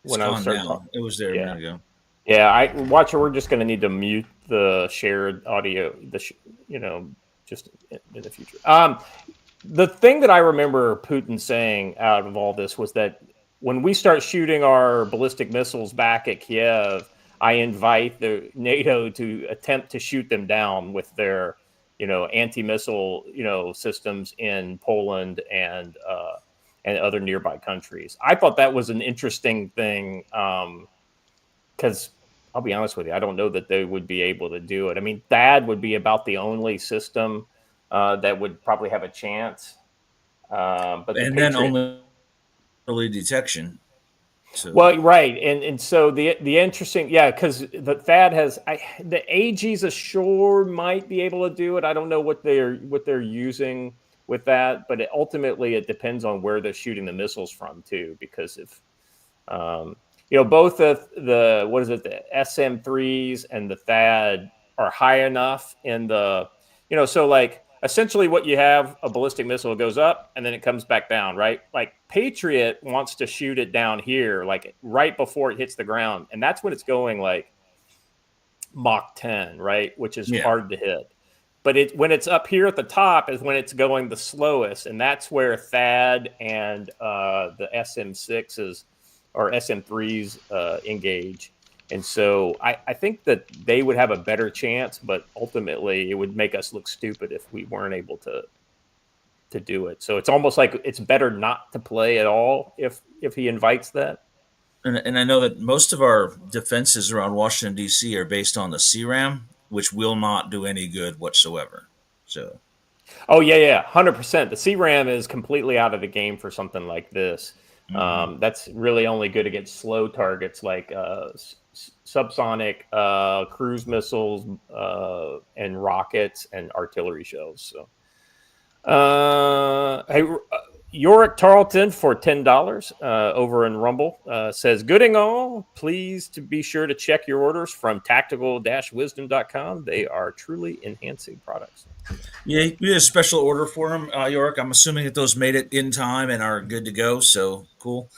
When I was gone starting now. talking. It was there a Yeah. minute ago. Yeah, watch it. We're just going to need to mute the shared audio, just in the future. The thing that I remember Putin saying out of all this was that when we start shooting our ballistic missiles back at Kiev, I invite the NATO to attempt to shoot them down with their, anti-missile, systems in Poland and other nearby countries. I thought that was an interesting thing because I'll be honest with you, I don't know that they would be able to do it. I mean, THAAD would be about the only system that would probably have a chance. But the And then Patriot, only early detection. So well, right, and so the interesting, yeah, because the THAAD has the AGs ashore might be able to do it. I don't know what they're using with that, but ultimately it depends on where they're shooting the missiles from too. Because if both the what is it, the SM3s and the THAAD are high enough in the, so like essentially what you have, a ballistic missile goes up and then it comes back down, right? Like Patriot wants to shoot it down here, like right before it hits the ground. And that's when it's going like Mach 10, right? Which is hard to hit. But when it's up here at the top is when it's going the slowest. And that's where THAAD and the SM6s or SM3s engage. And so I think that they would have a better chance, but ultimately it would make us look stupid if we weren't able to do it. So it's almost like it's better not to play at all if he invites that. And I know that most of our defenses around Washington, D.C. are based on the CRAM, which will not do any good whatsoever. So, oh, yeah, 100%. The CRAM is completely out of the game for something like this. That's really only good against slow targets like subsonic cruise missiles and rockets and artillery shells. So, hey, Yorick Tarleton for $10 over in Rumble says, "Gooding all, please to be sure to check your orders from tactical-wisdom.com. They are truly enhancing products." yeah, we did a special order for him, York. I'm assuming that those made it in time and are good to go. So cool.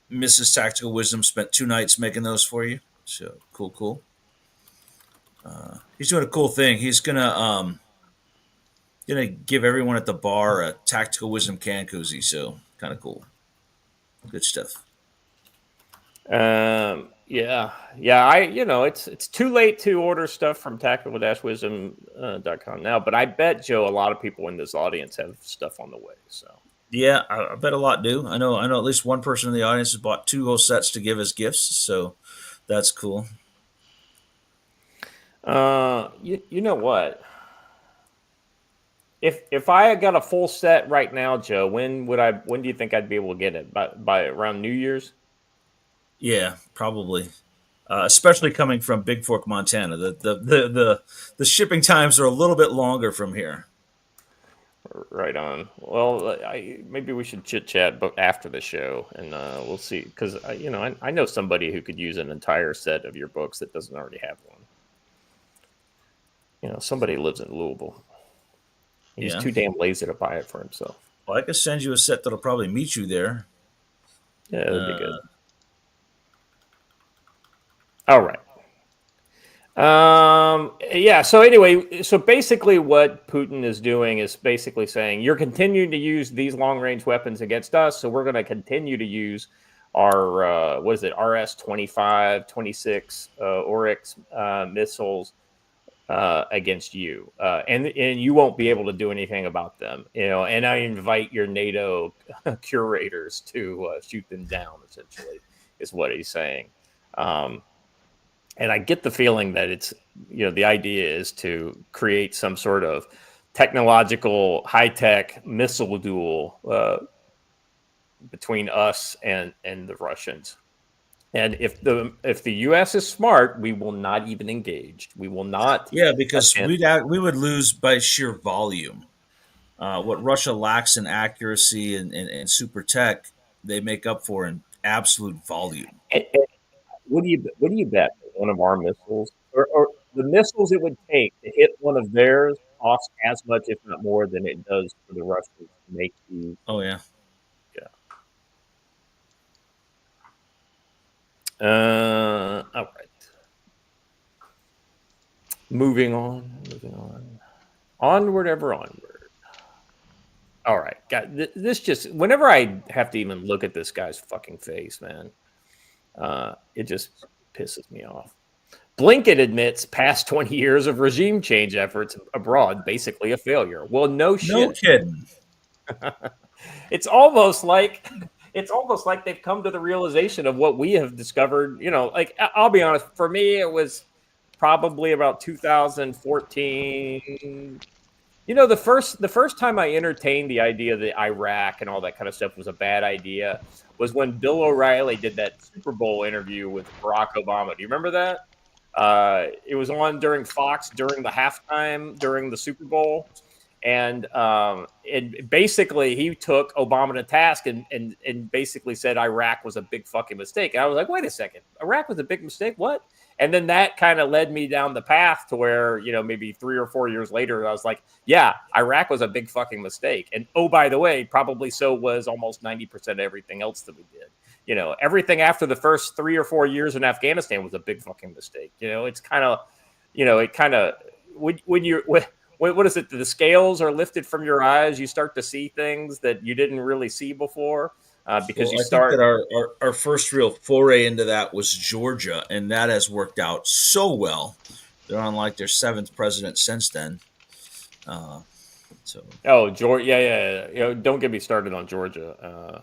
Mrs. Tactical Wisdom spent 2 nights making those for you. So cool. He's doing a cool thing. He's gonna give everyone at the bar a Tactical Wisdom can koozie. So kind of cool. Good stuff. Yeah. It's too late to order stuff from tactical-wisdom.com now, but I bet, Joe, a lot of people in this audience have stuff on the way. So Yeah, I bet a lot do. I know at least one person in the audience has bought 2 whole sets to give as gifts. So that's cool. you know what? If I got a full set right now, Joe, when do you think I'd be able to get it? By around New Year's? Yeah, probably. Especially coming from Big Fork, Montana. The shipping times are a little bit longer from here. Right on. Well, maybe we should chit chat, but after the show, and we'll see. Because I know somebody who could use an entire set of your books that doesn't already have one. Somebody lives in Louisville. He's too damn lazy to buy it for himself. Well, I could send you a set that'll probably meet you there. Yeah, that'd be good. All right. Yeah. So anyway, basically what Putin is doing is basically saying, you're continuing to use these long range weapons against us. So we're going to continue to use our, RS-25, 26 Oryx missiles against you. And you won't be able to do anything about them, and I invite your NATO curators to shoot them down, essentially, is what he's saying. And I get the feeling that it's, the idea is to create some sort of technological high-tech missile duel between us and the Russians. And if the U.S. is smart, we will not even engage. We will not. Yeah, because we would lose by sheer volume. What Russia lacks in accuracy and super tech, they make up for in absolute volume. And what do you bet? One of our missiles, or the missiles it would take to hit one of theirs costs as much, if not more, than it does for the Russians to make these. Oh yeah. All right. Moving on. Onward, ever onward. All right. God, this just, whenever I have to even look at this guy's fucking face, man, it just pisses me off. Blinken admits past 20 years of regime change efforts abroad basically a failure. Well, no shit. No kidding. It's almost like they've come to the realization of what we have discovered. Like, I'll be honest, for me, it was probably about 2014. The first time I entertained the idea that Iraq and all that kind of stuff was a bad idea was when Bill O'Reilly did that Super Bowl interview with Barack Obama. Do you remember that? It was on during Fox during the halftime during the Super Bowl. And basically, he took Obama to task and basically said Iraq was a big fucking mistake. And I was like, wait a second, Iraq was a big mistake? What? And then that kind of led me down the path to where, maybe 3 or 4 years later, I was like, yeah, Iraq was a big fucking mistake. And oh, by the way, probably so was almost 90% of everything else that we did. Everything after the first 3 or 4 years in Afghanistan was a big fucking mistake. It's kind of, when you're... What is it? The scales are lifted from your eyes. You start to see things that you didn't really see before because you start. I think that our first real foray into that was Georgia, and that has worked out so well. They're on like their 7th president since then. Georgia, yeah. Don't get me started on Georgia.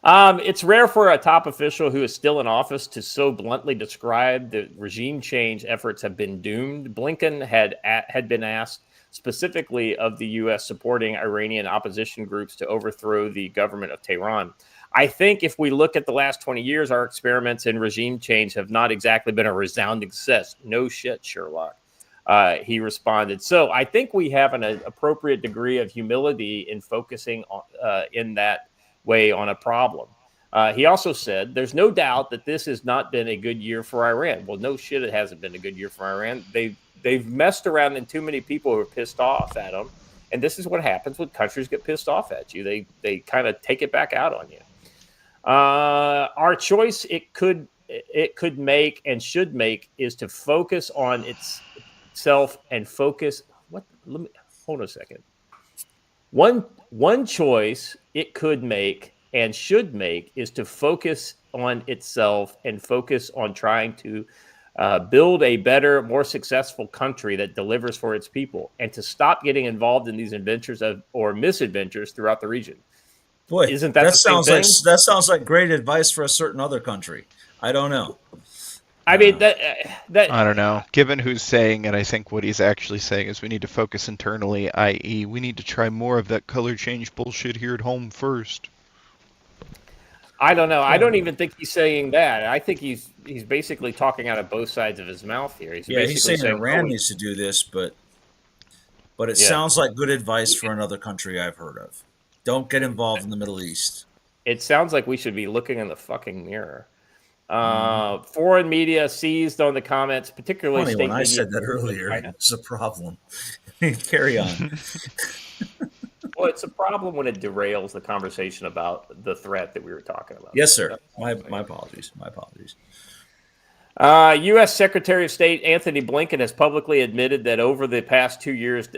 It's rare for a top official who is still in office to so bluntly describe that regime change efforts have been doomed. Blinken had been asked specifically of the U.S. supporting Iranian opposition groups to overthrow the government of Tehran. I think if we look at the last 20 years, our experiments in regime change have not exactly been a resounding success. No shit, Sherlock. He responded. So I think we have an appropriate degree of humility in focusing on, in that way on a problem. He also said, there's no doubt that this has not been a good year for Iran. Well, no shit, it hasn't been a good year for Iran. They've messed around and too many people who are pissed off at them. And this is what happens when countries get pissed off at you. They kind of take it back out on you. Our choice it could make and should make is to focus on itself and focus. Hold on a second. One choice it could make and should make is to focus on itself and focus on trying to build a better, more successful country that delivers for its people, and to stop getting involved in these adventures or misadventures throughout the region. Boy, isn't that the same sounds thing? That sounds like great advice for a certain other country. I don't know. I mean, that I don't know. Given who's saying it, I think what he's actually saying is we need to focus internally, i.e., we need to try more of that color change bullshit here at home first. I don't know. I don't even think he's saying that. I think he's basically talking out of both sides of his mouth here. He's saying Iran needs to do this, but it sounds like good advice for another country I've heard of. Don't get involved in the Middle East. It sounds like we should be looking in the fucking mirror. Foreign media seized on the comments, particularly Funny, when I said that earlier, it's a problem. Carry on. Well, it's a problem when it derails the conversation about the threat that we were talking about. Yes, sir. My apologies. My apologies. U.S. Secretary of State Anthony Blinken has publicly admitted that over the past 2 years,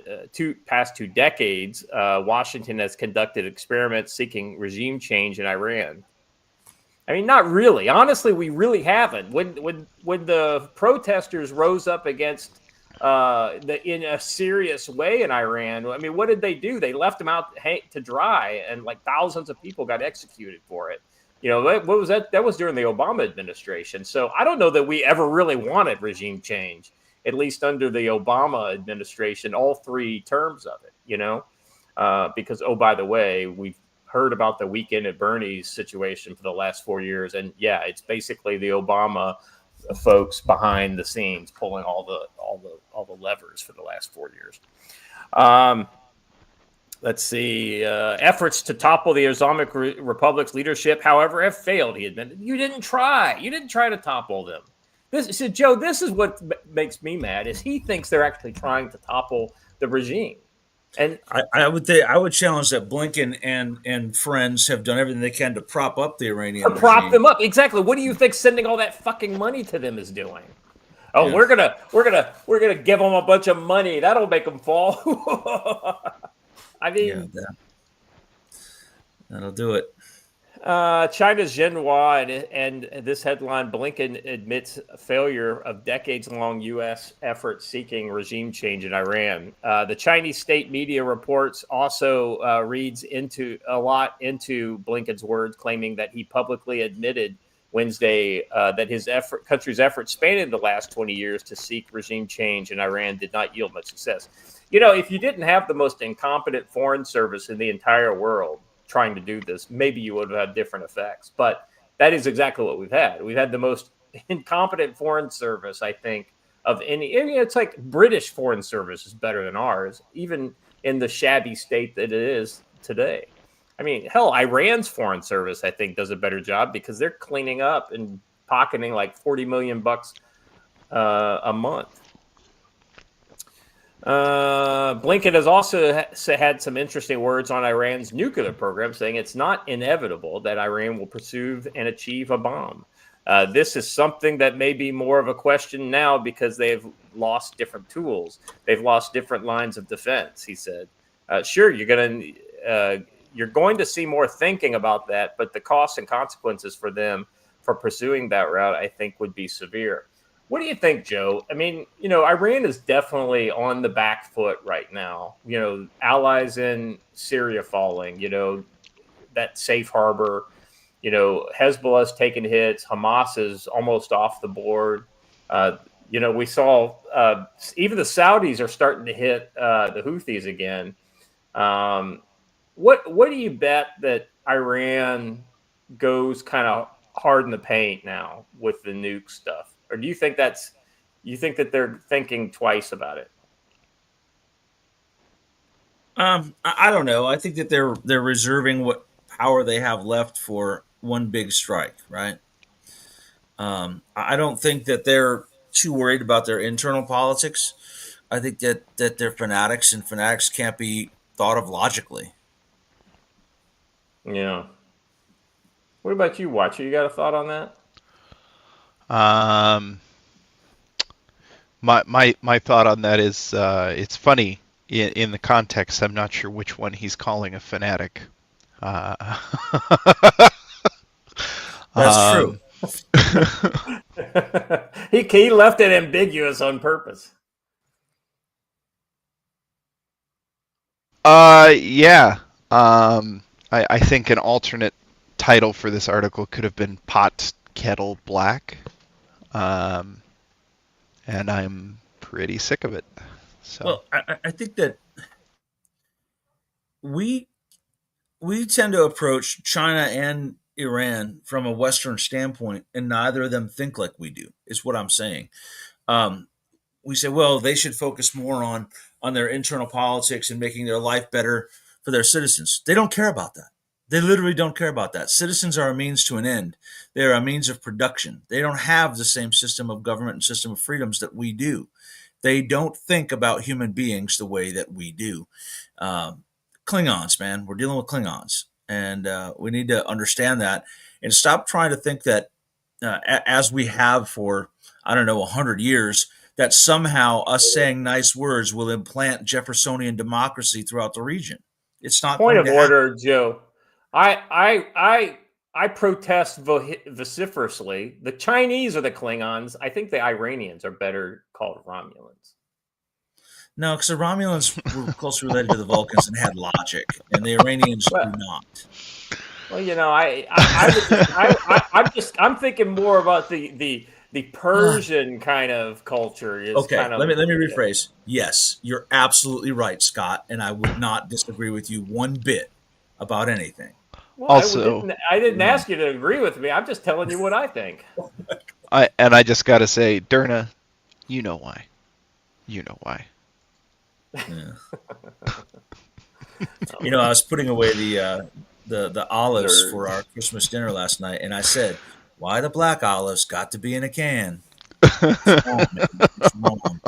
past 2 decades, Washington has conducted experiments seeking regime change in Iran. I mean, not really. Honestly, we really haven't. When the protesters rose up against in a serious way in Iran, I mean, what did they do? They left them out to dry, and like thousands of people got executed for it. You know, what was that? That was during the Obama administration. So I don't know that we ever really wanted regime change, at least under the Obama administration, all 3 terms of it, you know, because, oh, by the way, we've heard about the Weekend at Bernie's situation for the last 4 years. And yeah, it's basically the Obama folks behind the scenes pulling all the levers for the last 4 years. Let's see. Efforts to topple the Islamic Republic's leadership, however, have failed. He admitted, you didn't try to topple them. So Joe, this is what makes me mad. Is he thinks they're actually trying to topple the regime, and I would challenge that Blinken and friends have done everything they can to prop up the Iranian to prop regime. them up. Exactly. What do you think sending all that fucking money to them is doing? Oh, Yeah. we're gonna give them a bunch of money. That'll make them fall. I mean, that'll do it. China's Xinhua and this headline: Blinken admits failure of decades-long U.S. effort seeking regime change in Iran. The Chinese state media reports also reads into Blinken's words, claiming that he publicly admitted Wednesday that his country's efforts spanning the last 20 years to seek regime change in Iran did not yield much success. You know, if you didn't have the most incompetent foreign service in the entire world trying to do this, maybe you would have had different effects. But that is exactly what we've had. We've had the most incompetent foreign service, I think, of any. I mean, it's like British foreign service is better than ours, even in the shabby state that it is today. I mean, hell, Iran's foreign service, I think, does a better job because they're cleaning up and pocketing like $40 million a month. Blinken has also had some interesting words on Iran's nuclear program, saying it's not inevitable that Iran will pursue and achieve a bomb. This is something that may be more of a question now because they've lost different tools. They've lost different lines of defense, he said. Sure, you're going to see more thinking about that, but the costs and consequences for them for pursuing that route, I think, would be severe. What do you think, Joe? I mean, you know, Iran is definitely on the back foot right now. You know, allies in Syria falling, you know, that safe harbor. You know, Hezbollah's taking hits. Hamas is almost off the board. You know, we saw even the Saudis are starting to hit the Houthis again. What do you bet that Iran goes kind of hard in the paint now with the nuke stuff? Or do you think that they're thinking twice about it? I don't know. I think that they're reserving what power they have left for one big strike, right? I don't think that they're too worried about their internal politics. I think that they're fanatics, and fanatics can't be thought of logically. Yeah. What about you, Watcher? You got a thought on that? My thought on that is it's funny in the context. I'm not sure which one he's calling a fanatic. That's true. He left it ambiguous on purpose. Yeah. I think an alternate title for this article could have been Pot Kettle Black. And I'm pretty sick of it. So. Well, I think that we tend to approach China and Iran from a Western standpoint, and neither of them think like we do, is what I'm saying. We say, well, they should focus more on their internal politics and making their life better for their citizens. They don't care about that. They literally don't care about that. Citizens are a means to an end. They are a means of production. They don't have the same system of government and system of freedoms that we do. They don't think about human beings the way that we do. Klingons, man, we're dealing with Klingons. And we need to understand that and stop trying to think that as we have for, 100 years, that somehow us saying nice words will implant Jeffersonian democracy throughout the region. It's not. Point of order, Joe. I protest vociferously. The Chinese are the Klingons. I think the Iranians are better called Romulans. No, because the Romulans were closely related to the Vulcans and had logic, and the Iranians do not. Well, you know, I'm thinking more about the Persian kind of culture. Okay, let me rephrase. Yes, you're absolutely right, Scott, and I would not disagree with you one bit about anything. Well, also, I didn't ask you to agree with me. I'm just telling you what I think. I just got to say, Derna, you know why. You know why. Yeah. I was putting away the olives for our Christmas dinner last night, and I said, "Why the black olives got to be in a can?" It's wrong, man. It's wrong.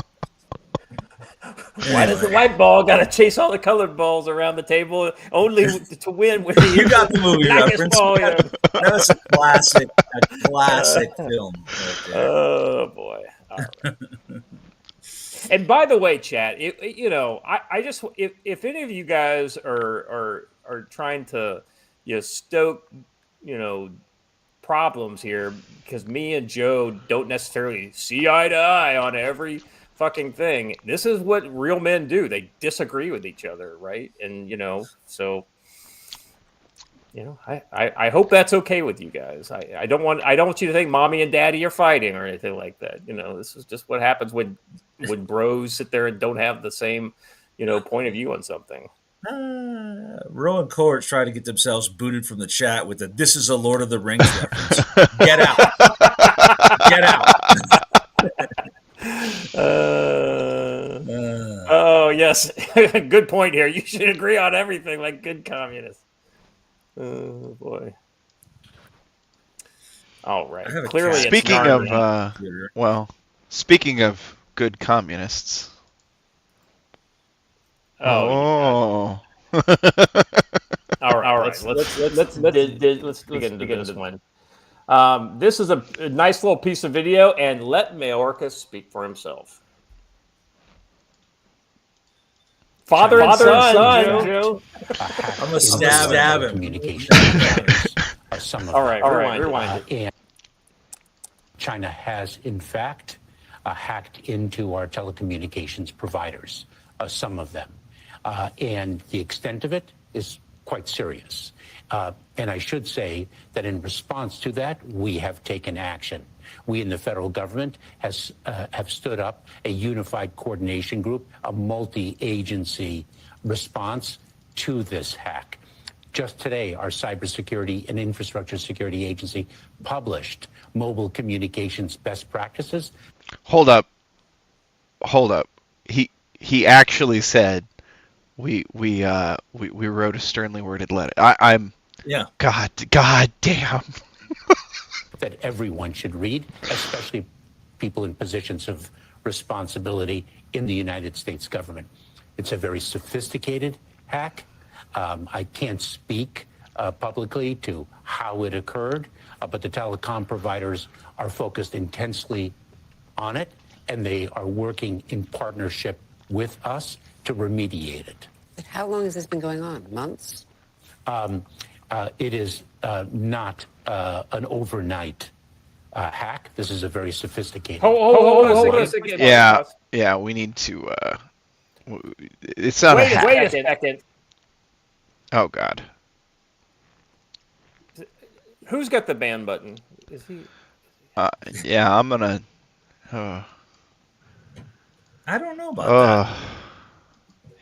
Why does the white ball got to chase all the colored balls around the table only to win with the You got the movie blackest reference. ball? Yeah. That's a classic film. Right there. Oh boy! All right. And by the way, chat, I just if any of you guys are trying to stoke problems here because me and Joe don't necessarily see eye to eye on every fucking thing. This is what real men do. They disagree with each other, right? And so I hope that's okay with you guys. I don't want you to think mommy and daddy are fighting or anything like that. This is just what happens when bros sit there and don't have the same point of view on something. Rowan Courts tried to get themselves booted from the chat with the "This is a Lord of the Rings" reference. Get out! Get out! Oh yes, good point here. You should agree on everything like good communists. Oh boy! All right. Clearly, speaking of good communists. Oh. All right. Let's begin this one. This is a nice little piece of video, and let Mayorkas speak for himself. Father and son, Joe. I'm gonna stab him. All right, rewind. And China has, in fact, hacked into our telecommunications providers, some of them. And the extent of it is quite serious. And I should say that in response to that, we have taken action. We in the federal government have stood up a unified coordination group, a multi-agency response to this hack. Just today, our Cybersecurity and Infrastructure Security Agency published mobile communications best practices. Hold up. He actually said we wrote a sternly worded letter. God damn. That everyone should read, especially people in positions of responsibility in the United States government. It's a very sophisticated hack. I can't speak publicly to how it occurred, but the telecom providers are focused intensely on it, and they are working in partnership with us to remediate it. But how long has this been going on? Months? It is not an overnight hack. This is a very sophisticated. Hold on a second. Yeah. We need to. It's not a hack. Wait a second. Oh God. Who's got the ban button? Is he? Yeah, I'm gonna. I don't know about that.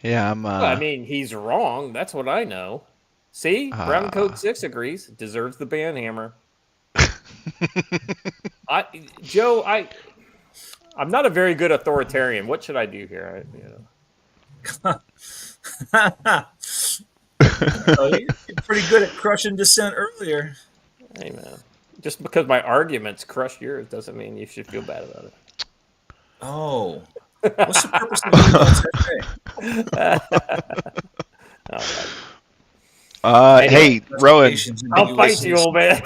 Yeah, I'm. Well, I mean, he's wrong. That's what I know. See, Brown Coat 6 agrees. Deserves the ban hammer. Joe, I'm not a very good authoritarian. What should I do here? You're pretty good at crushing dissent earlier. Hey man, just because my arguments crushed yours doesn't mean you should feel bad about it. Oh, what's the purpose of the hey, Rowan. I'll fight you, old man.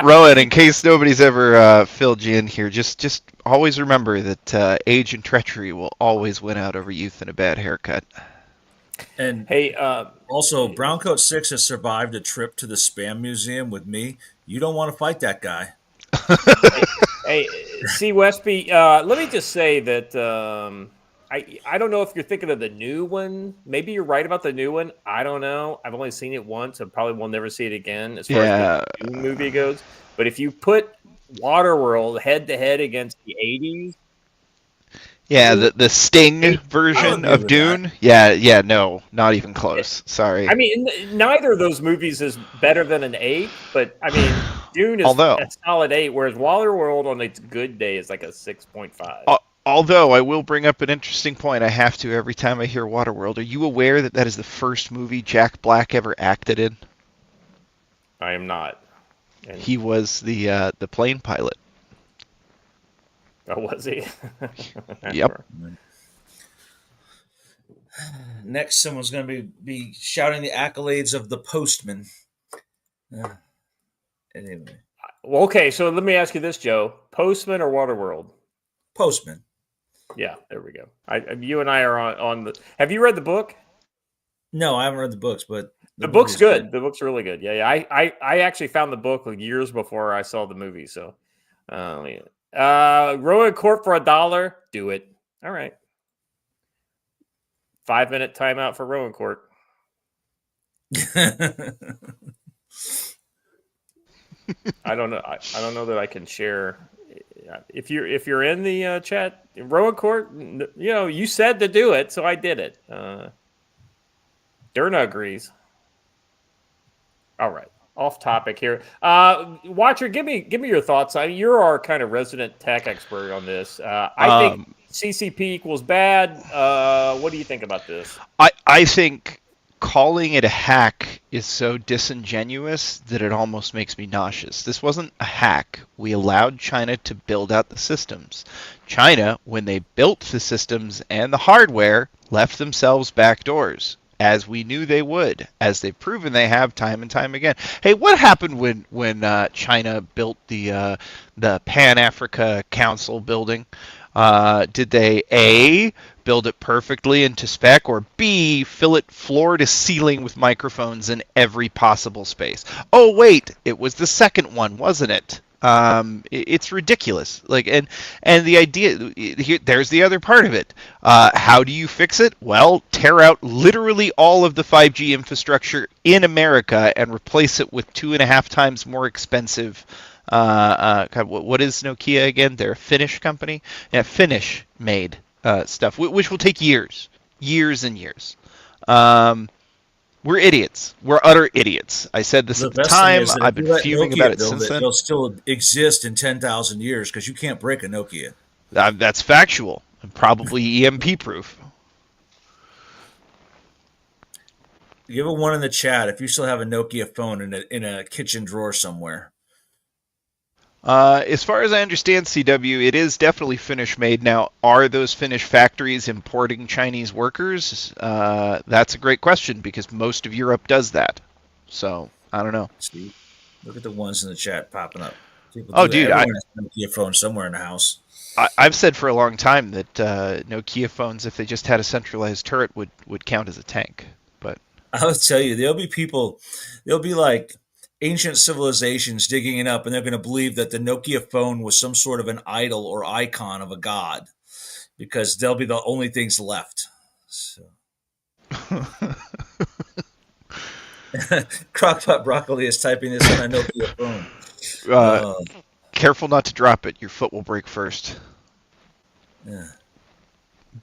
Rowan, in case nobody's ever filled you in here, just always remember that age and treachery will always win out over youth and a bad haircut. And hey, also, Browncoat 6 has survived a trip to the Spam Museum with me. You don't want to fight that guy. Hey, C. Westby, let me just say that I don't know if you're thinking of the new one. Maybe you're right about the new one. I don't know. I've only seen it once. I probably will never see it again as far as the new movie goes. But if you put Waterworld head-to-head against the 80s. Yeah, the Sting version of Dune. Yeah, no, not even close. Sorry. I mean, neither of those movies is better than an 8, but I mean, Dune is a solid 8, whereas Waterworld on its good day is like a 6.5. Although I will bring up an interesting point. I have to every time I hear Waterworld. Are you aware that is the first movie Jack Black ever acted in? I am not. He was the plane pilot. Oh, was he? Yep. Next, someone's going to be shouting the accolades of the postman. Anyway, Well, okay, so let me ask you this, Joe: Postman or Waterworld? postman. Yeah, there we go. You and I are on the. Have you read the book? No, I haven't read the books, but The book's good. The book's really good. Yeah. I actually found the book like years before I saw the movie. So, Rowan Court for $1. Do it. All right. 5-minute timeout for Rowan Court. I don't know. I don't know that I can share. If you're in the chat, Rowan Court, you said to do it, so I did it. Derna agrees. All right, off topic here. Watcher, give me your thoughts. You're our kind of resident tech expert on this. I think CCP equals bad. What do you think about this? I think calling it a hack is so disingenuous that it almost makes me nauseous. This wasn't a hack. We allowed China to build out the systems. China, when they built the systems and the hardware, left themselves back doors, as we knew they would, as they've proven they have time and time again. Hey, what happened when China built the Pan-Africa Council building? Did they A, build it perfectly into spec, or B, fill it floor to ceiling with microphones in every possible space? Oh wait, it was the second one, wasn't it? It's ridiculous. And the idea here, there's the other part of it. How do you fix it? Well, tear out literally all of the 5G infrastructure in America and replace it with 2.5 times more expensive. What is Nokia again? They're a Finnish company. Yeah, Finnish made stuff, which will take years and years. We're idiots. We're utter idiots. I said this at the time. I've been fuming about it since then. It'll still exist in 10,000 years because you can't break a Nokia. That's factual and probably EMP proof. Give a one in the chat if you still have a Nokia phone in a kitchen drawer somewhere. As far as I understand, CW, it is definitely Finnish made. Now, are those Finnish factories importing Chinese workers? That's a great question because most of Europe does that. So, I don't know. See, look at the ones in the chat popping up. Dude, everyone has a Nokia phone somewhere in the house. I've said for a long time that Nokia phones, if they just had a centralized turret, would count as a tank. But I'll tell you, there'll be like ancient civilizations digging it up, and they're going to believe that the Nokia phone was some sort of an idol or icon of a god because they'll be the only things left. So. Crockpot Broccoli is typing this on a Nokia phone. Careful not to drop it. Your foot will break first. Yeah.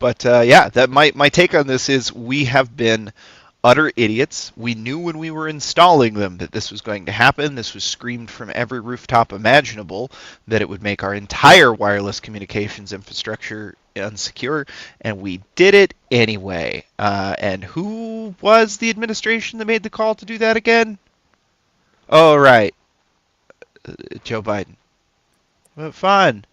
But that my take on this is we have been utter idiots. We knew when we were installing them that this was going to happen. This was screamed from every rooftop imaginable that it would make our entire wireless communications infrastructure unsecure, and we did it anyway. And who was the administration that made the call to do that again? Oh, right. Joe Biden. Well, fun.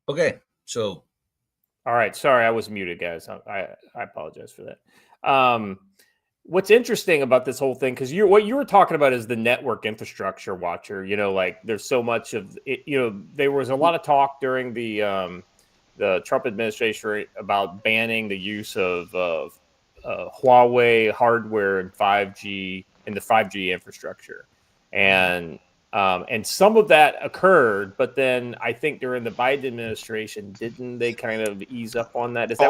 Okay. So, all right. Sorry, I was muted, guys. I apologize for that. What's interesting about this whole thing, because what you were talking about is the network infrastructure, Watcher. Like there's so much of it. There was a lot of talk during the Trump administration about banning the use of Huawei hardware and 5G in the 5G infrastructure, and some of that occurred, but then I think during the Biden administration, didn't they kind of ease up on that? Is that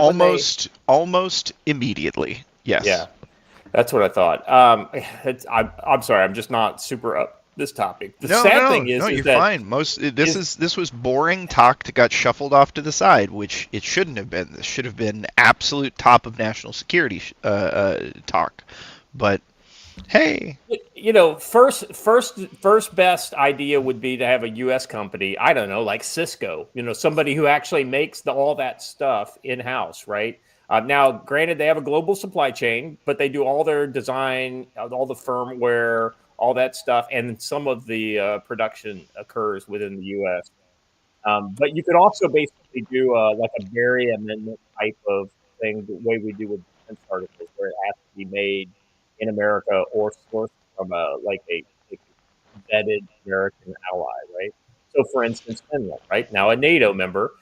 almost immediately? Yes. Yeah, that's what I thought. I'm sorry, I'm just not super up this topic. The sad thing is you're that fine. This was boring talk that got shuffled off to the side, which it shouldn't have been. This should have been absolute top of national security talk, but. Hey, first best idea would be to have a U.S. company. I don't know, like Cisco. Somebody who actually makes all that stuff in house, right? Now, granted, they have a global supply chain, but they do all their design, all the firmware, all that stuff, and some of the production occurs within the U.S. But you could also basically do like a Berry amendment type of thing, the way we do with defense articles, where it has to be made in America or sourced from a vetted American ally, right? So, for instance, Finland, right now a NATO member,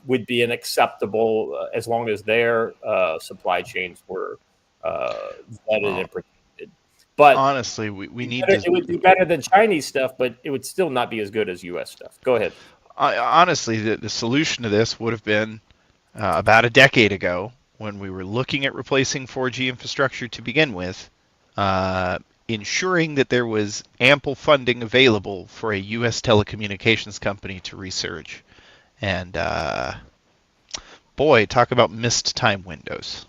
would be an acceptable as long as their supply chains were vetted and protected. But honestly, we need it would be better than Chinese stuff, but it would still not be as good as U.S. stuff. Go ahead. Honestly, the solution to this would have been about a decade ago when we were looking at replacing 4G infrastructure to begin with, ensuring that there was ample funding available for a U.S. telecommunications company to research. And boy, talk about missed time windows.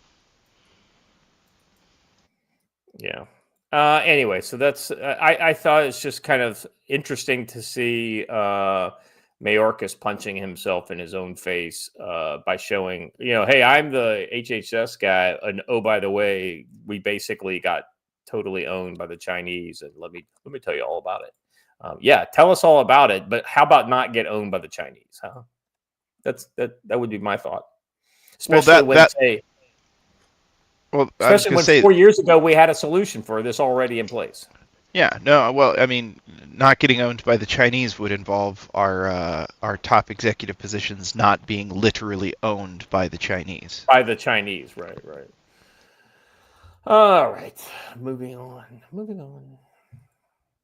Yeah. Anyway, so that's I thought it's just kind of interesting to see Mayorkas punching himself in his own face by showing, hey, I'm the HHS guy, and oh, by the way, we basically got totally owned by the Chinese, and let me tell you all about it. Yeah, tell us all about it, but how about not get owned by the Chinese? Huh? That would be my thought. Especially when 4 years ago we had a solution for this already in place. Yeah, no, well, I mean, not getting owned by the Chinese would involve our top executive positions not being literally owned by the Chinese. By the Chinese, right. All right, moving on.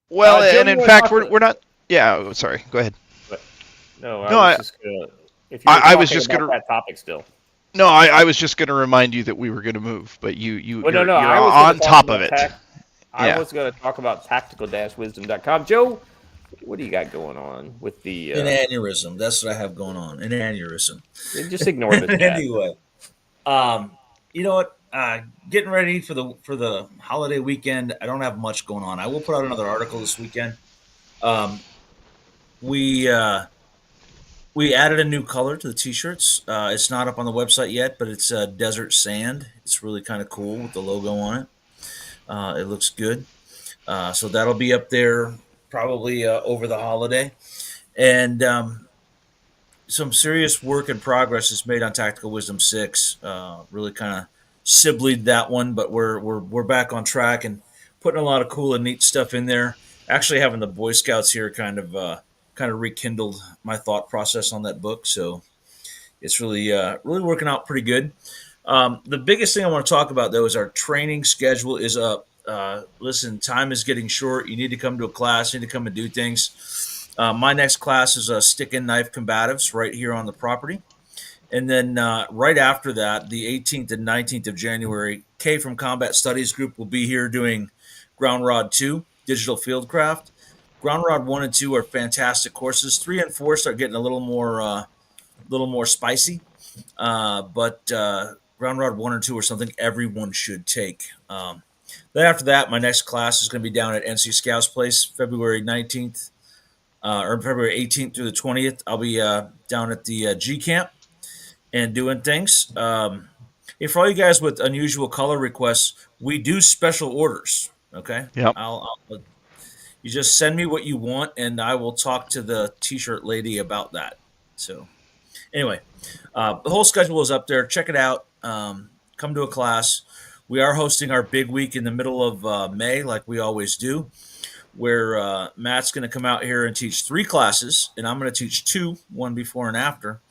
Well, and in fact, we're not. Yeah, sorry. Go ahead. I was just gonna that topic still. No, I was just going to remind you that we were going to move, but you're I was on top of it. I was going to talk about tactical-wisdom.com. Joe, what do you got going on with the... An aneurysm. That's what I have going on. An aneurysm. Just ignore the chat. Anyway, you know what? Getting ready for the holiday weekend. I don't have much going on. I will put out another article this weekend. We added a new color to the T-shirts. It's not up on the website yet, but it's desert sand. It's really kind of cool with the logo on it. It looks good. So that'll be up there probably over the holiday. And some serious work in progress is made on Tactical Wisdom 6. Really kind of sibleyed that one, but we're back on track and putting a lot of cool and neat stuff in there. Actually having the Boy Scouts here kind of rekindled my thought process on that book. So it's really working out pretty good. The biggest thing I want to talk about, though, is our training schedule is up. Listen, time is getting short. You need to come to a class. You need to come and do things. My next class is Stick and Knife Combatives right here on the property. And then right after that, the 18th and 19th of January, Kay from Combat Studies Group will be here doing Ground Rod 2, Digital Fieldcraft. Ground Rod 1 and 2 are fantastic courses. 3 and 4 start getting a little more spicy. But Ground Rod 1 and 2 are something everyone should take. Then after that, my next class is going to be down at NC Scouts Place, February 19th or February 18th through the 20th. I'll be down at the G Camp and doing things. Hey, for all you guys with unusual color requests, we do special orders. Okay. Yep. You just send me what you want, and I will talk to the T-shirt lady about that. So, anyway, the whole schedule is up there. Check it out. Come to a class. We are hosting our big week in the middle of May, like we always do, where Matt's going to come out here and teach 3 classes, and I'm going to teach 2, one before and after.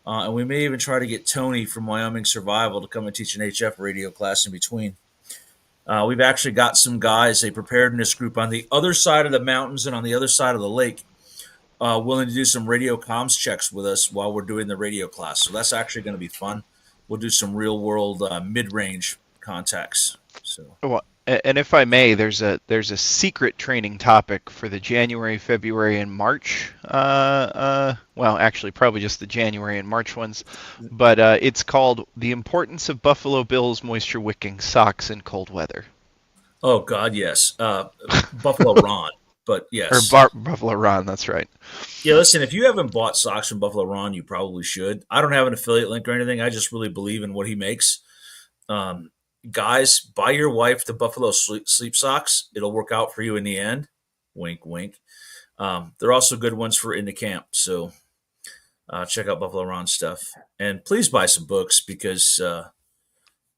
And we may even try to get Tony from Wyoming Survival to come and teach an HF radio class in between. We've actually got some guys, a preparedness group on the other side of the mountains and on the other side of the lake, willing to do some radio comms checks with us while we're doing the radio class. So that's actually going to be fun. We'll do some real world mid-range contacts. So. Well, and if I may, there's a secret training topic for the January, February, and March. Well, actually, probably just the January and March ones. But it's called The Importance of Buffalo Bill's Moisture Wicking Socks in Cold Weather. Oh, God, yes. Buffalo Ron, but yes. Or Buffalo Ron, that's right. Yeah, listen, if you haven't bought socks from Buffalo Ron, you probably should. I don't have an affiliate link or anything. I just really believe in what he makes. guys, buy your wife the Buffalo sleep socks. It'll work out for you in the end. Wink, wink. They're also good ones for in the camp. So check out Buffalo Ron's stuff. And please buy some books because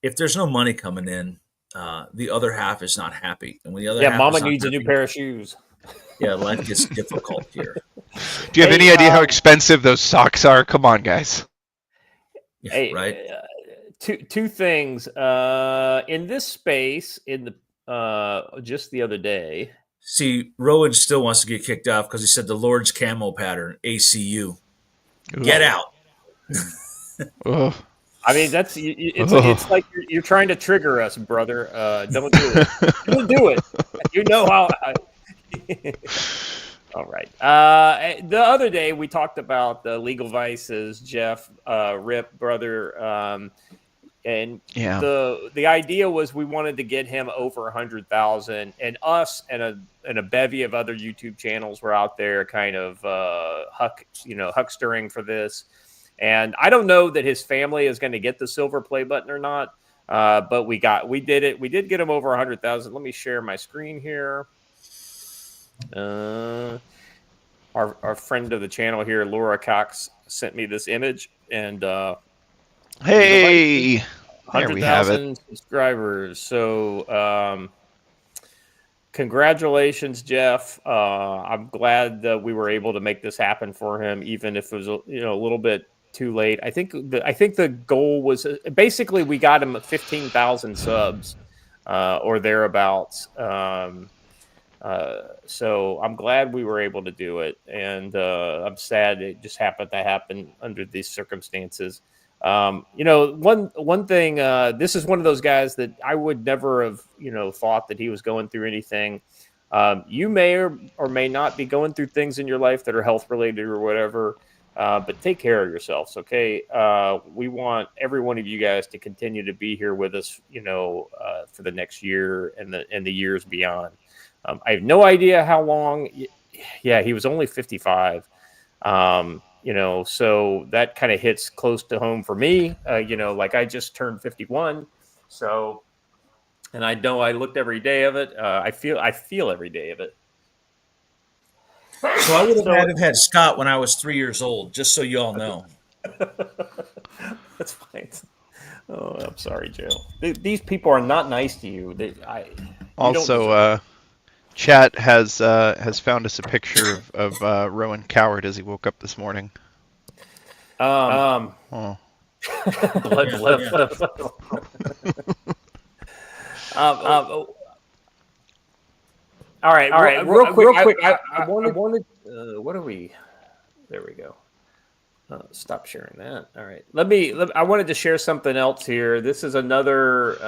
if there's no money coming in, the other half is not happy. And when the other half Mama is not needs a new happy, pair of shoes. yeah, life gets difficult here. Do you have any idea how expensive those socks are? Come on, guys. Yeah, Hey, right? Two things. In this space, in the just the other day. See, Rowan still wants to get kicked off because he said the Lord's camo pattern, ACU. Get out. Ugh. I mean, it's like you're trying to trigger us, brother. Don't do it. Don't do it. You know how. All right. The other day we talked about the legal vices, Jeff, Rip, brother, and the idea was we wanted to get him over 100,000, and us and a bevy of other YouTube channels were out there, kind of huckstering for this. And I don't know that his family is going to get the silver play button or not, but we did it. We did get him over 100,000. Let me share my screen here. Our friend of the channel here, Laura Cox, sent me this image, and hey, 100,000 subscribers. So congratulations, Jeff. I'm glad that we were able to make this happen for him, even if it was a little bit too late. I think the goal was basically we got him 15,000 subs or thereabouts. So I'm glad we were able to do it, and I'm sad it just happened to happen under these circumstances. One thing, this is one of those guys that I would never have, thought that he was going through anything. You may or may not be going through things in your life that are health related or whatever, but take care of yourselves. Okay. We want every one of you guys to continue to be here with us, for the next year and the years beyond. I have no idea how long. Yeah, he was only 55. So that kind of hits close to home for me. Like I just turned 51. So, and I know I looked every day of it. I feel every day of it. So I would have had Scott when I was 3 years old, just so you all know. That's fine. Oh, I'm sorry, Joe. These people are not nice to you. Chat has found us a picture of Rowan Coward as he woke up this morning. Blood. All right. Real quick. I wanted. What are we? There we go. Stop sharing that. All right. I wanted to share something else here. This is another.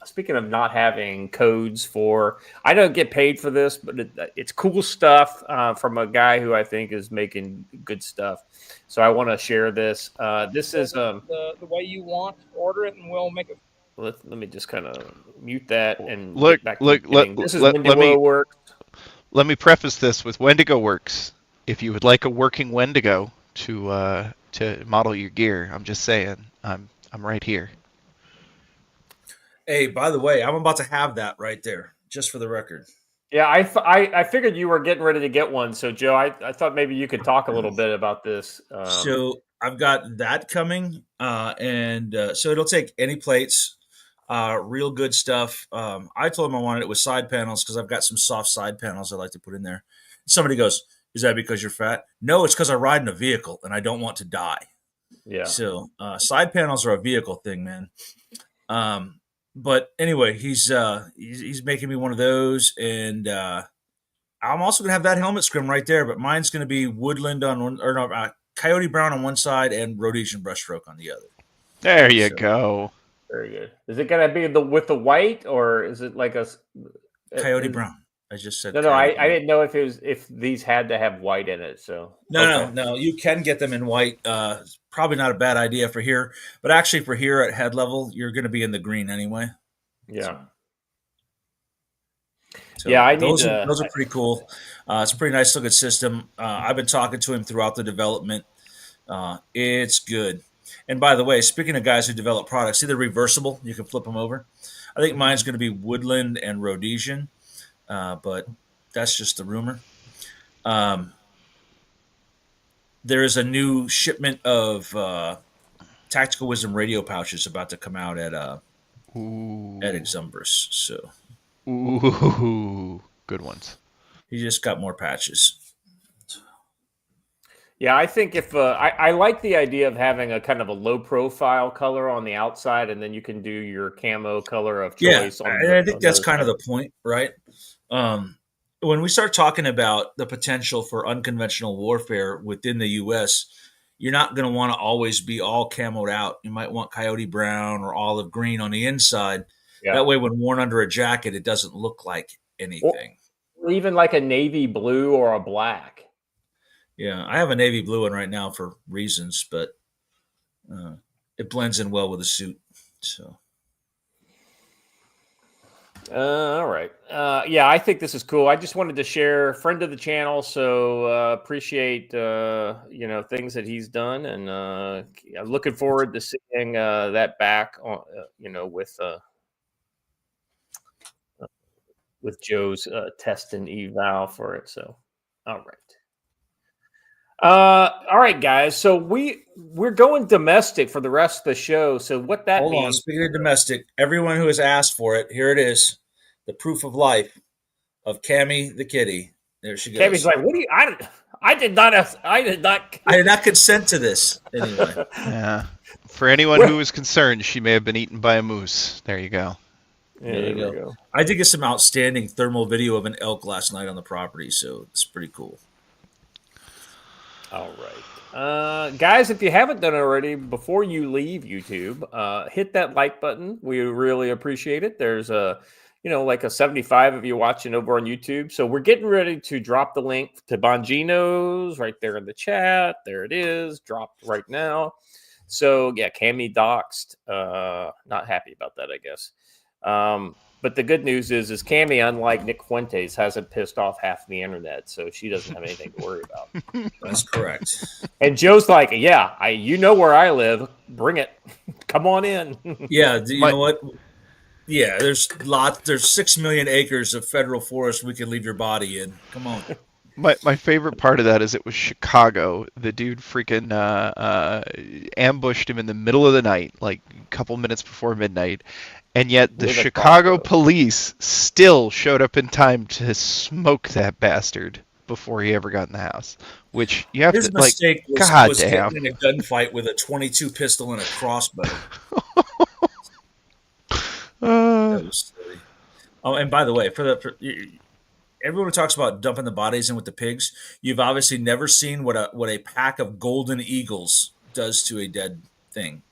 Speaking of not having codes I don't get paid for this, but it's cool stuff from a guy who I think is making good stuff. So I want to share this. This is the way you want. Order it, and we'll make it. Let me just kind of mute that and look. Get back to this is Wendigo Works. Let me preface this with Wendigo Works. If you would like a working Wendigo to model your gear, I'm just saying, I'm right here. Hey, by the way, I'm about to have that right there, just for the record. Yeah, I figured you were getting ready to get one. So, Joe, I thought maybe you could talk a little bit about this. So I've got that coming, and so it'll take any plates, real good stuff. I told him I wanted it with side panels because I've got some soft side panels I like to put in there. Somebody goes, "Is that because you're fat?" No, it's because I ride in a vehicle and I don't want to die. Yeah. So side panels are a vehicle thing, man. But anyway, he's making me one of those, and I'm also gonna have that helmet scrim right there. But mine's gonna be woodland on one, or no, coyote brown on one side and Rhodesian brushstroke on the other. There you go. Very good. Is it gonna be with the white, or is it like a coyote brown? I just said no. I didn't know if these had to have white in it. So no. You can get them in white. Probably not a bad idea for here, but actually for here at head level, you're going to be in the green anyway. Yeah. So yeah, those are pretty cool. It's a pretty nice looking system. I've been talking to him throughout the development. It's good. And by the way, speaking of guys who develop products, see they're reversible. You can flip them over. I think mine's going to be Woodland and Rhodesian, but that's just a rumor. There is a new shipment of Tactical Wisdom radio pouches about to come out at Exumbris. So, good ones. He just got more patches. Yeah, I think if I like the idea of having a kind of a low profile color on the outside, and then you can do your camo color of choice. I think that's kind of the point, right? When we start talking about the potential for unconventional warfare within the U.S., you're not going to want to always be all camoed out. You might want coyote brown or olive green on the inside. Yeah. That way, when worn under a jacket, it doesn't look like anything. Or even like a navy blue or a black. Yeah, I have a navy blue one right now for reasons, but it blends in well with the suit. So, all right. Yeah, I think this is cool. I just wanted to share, friend of the channel, so appreciate things that he's done, and I'm looking forward to seeing that back on with Joe's test and eval for it. So, all right. All right, guys. So we're going domestic for the rest of the show. So what that means? Hold on. Speaking of domestic, everyone who has asked for it, here it is, the proof of life of Cammy the kitty. There she goes. Cammy's like, "What do you? I did not consent to this." Anyway. Yeah. For anyone who was concerned, she may have been eaten by a moose. There you go. Yeah, there you go. I did get some outstanding thermal video of an elk last night on the property, so it's pretty cool. All right. Guys, if you haven't done it already, before you leave YouTube, hit that like button. We really appreciate it. There's like a 75 of you watching over on YouTube. So we're getting ready to drop the link to Bongino's right there in the chat. There it is, dropped right now. So yeah, Cammy doxed. Not happy about that, I guess. But the good news is Cammy, unlike Nick Fuentes, hasn't pissed off half the internet, so she doesn't have anything to worry about. That's correct. And Joe's like, yeah, you know where I live. Bring it. Come on in. Yeah, you know what? Yeah, there's 6 million acres of federal forest we could leave your body in. Come on. My favorite part of that is it was Chicago. The dude freaking ambushed him in the middle of the night, like a couple minutes before midnight. And yet the Chicago police still showed up in time to smoke that bastard before he ever got in the house. Which you have His to mistake like. God was damn! Getting in a gunfight with a 22 pistol and a crossbow. That was silly. Oh, and by the way, everyone who talks about dumping the bodies in with the pigs, you've obviously never seen what a pack of golden eagles does to a dead thing.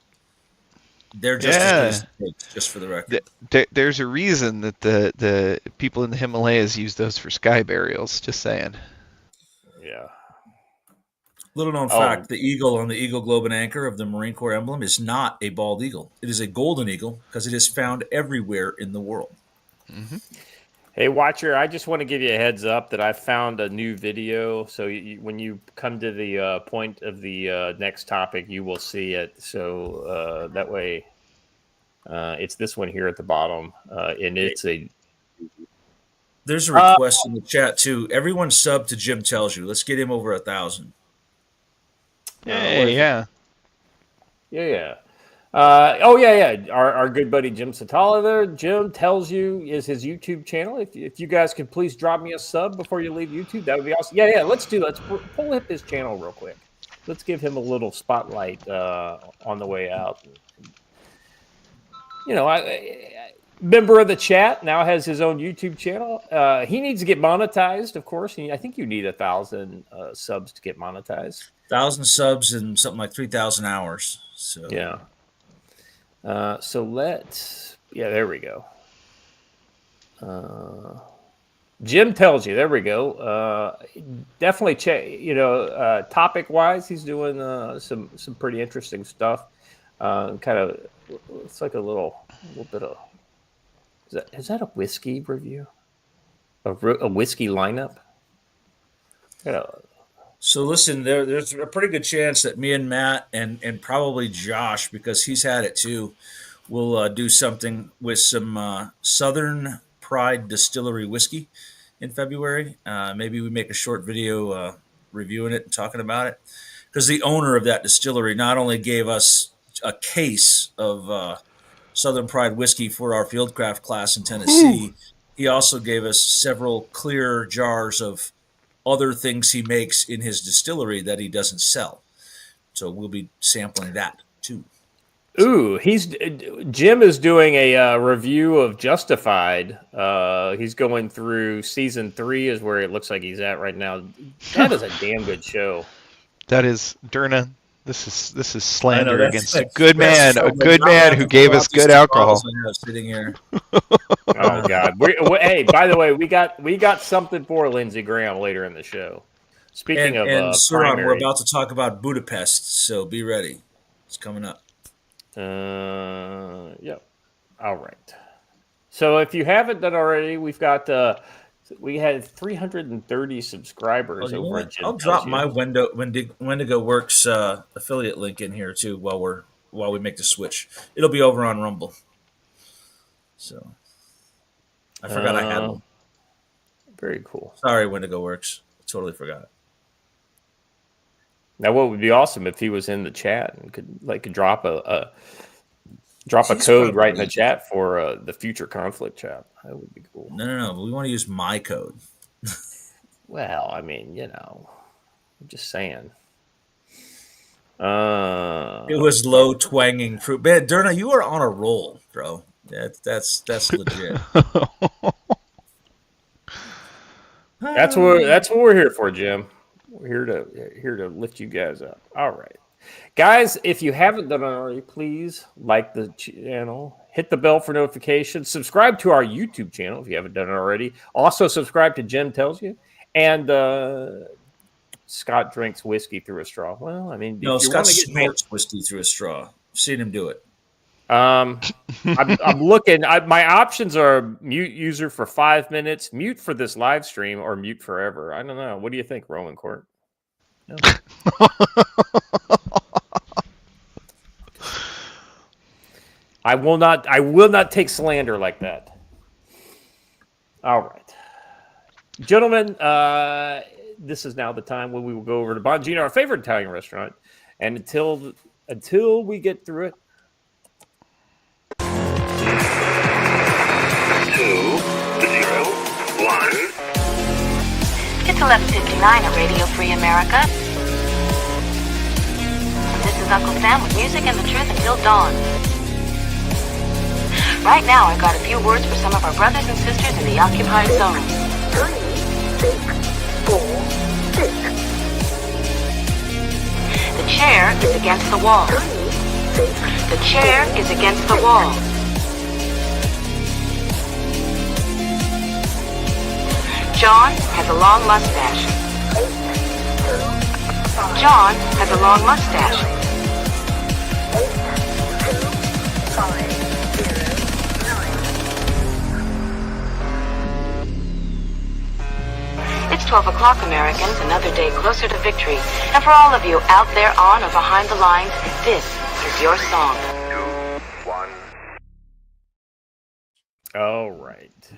They're just as good, just for the record. There's a reason that the people in the Himalayas use those for sky burials. Just saying. Yeah. Little known fact: the eagle on the Eagle Globe and Anchor of the Marine Corps emblem is not a bald eagle. It is a golden eagle because it is found everywhere in the world. Mm-hmm. Hey, watcher! I just want to give you a heads up that I found a new video. So when you come to the point of the next topic, you will see it. So that way, it's this one here at the bottom, and it's a. There's a request in the chat too. Everyone sub to Jim Tells You. Let's get him over 1,000. Yeah. Our good buddy Jim Satala there. Jim Tells You is his YouTube channel. If you guys could please drop me a sub before you leave YouTube, that would be awesome. Yeah. Let's pull up his channel real quick. Let's give him a little spotlight on the way out. Member of the chat now has his own YouTube channel. He needs to get monetized, of course. I think you need 1,000 subs to get monetized. 1,000 subs and something like 3,000 hours. So yeah. There we go. Jim Tells You. There we go. Definitely check. Topic wise, he's doing some pretty interesting stuff. Kind of, it's like a little bit of. Is that a whiskey review? A whiskey lineup? So listen, there's a pretty good chance that me and Matt and probably Josh, because he's had it too, will do something with some Southern Pride Distillery whiskey in February. Maybe we make a short video reviewing it and talking about it, because the owner of that distillery not only gave us a case of Southern Pride whiskey for our fieldcraft class in Tennessee, he also gave us several clear jars of other things he makes in his distillery that he doesn't sell. So we'll be sampling that too. Ooh, Jim is doing a review of Justified. He's going through season 3 is where it looks like he's at right now. That is a damn good show. That is, Derna, this is slander against a good man who gave us good alcohol. Sitting here. Oh God! Hey, by the way, we got something for Lindsey Graham later in the show. Speaking of Suran, we're about to talk about Budapest, so be ready. It's coming up. Yep. All right. So if you haven't done already, we had 330 subscribers over at Jim. I'll drop my Wendigo Works affiliate link in here too while we make the switch. It'll be over on Rumble. So I forgot I had one. Very cool. Sorry, Wendigo Works. I totally forgot. Now, what would be awesome if he was in the chat and could drop a code right in the chat for the future conflict chat. That would be cool. No. We want to use my code. Well, I mean, I'm just saying. It was low twanging fruit. Man, Derna, you are on a roll, bro. That's legit. That's what we're here for, Jim. We're here to lift you guys up. All right. Guys, if you haven't done it already, please like the channel, hit the bell for notifications, subscribe to our YouTube channel if you haven't done it already. Also, subscribe to Jim Tells You. And Scott drinks whiskey through a straw. Well, I mean, no, Scott snorts whiskey through a straw. I've seen him do it. I'm looking. My options are mute user for 5 minutes, mute for this live stream, or mute forever. I don't know. What do you think, Roman Court? No. I will not take slander like that. All right, gentlemen. This is now the time when we will go over to Bongino, our favorite Italian restaurant, and until we get through it. 2, 0, 1. It's 11:59 at Radio Free America. This is Uncle Sam with music and the truth until dawn. Right now, I've got a few words for some of our brothers and sisters in the occupied zone. 3, 6, 4, 6. The chair is against the wall. 3, 6. The chair is against the wall. John has a long mustache. 8, 2, 5. John has a long mustache. 8, 2, 5, 0, 9. It's 12 o'clock, Americans, another day closer to victory. And for all of you out there on or behind the lines, this is your song. 2, 1. All right.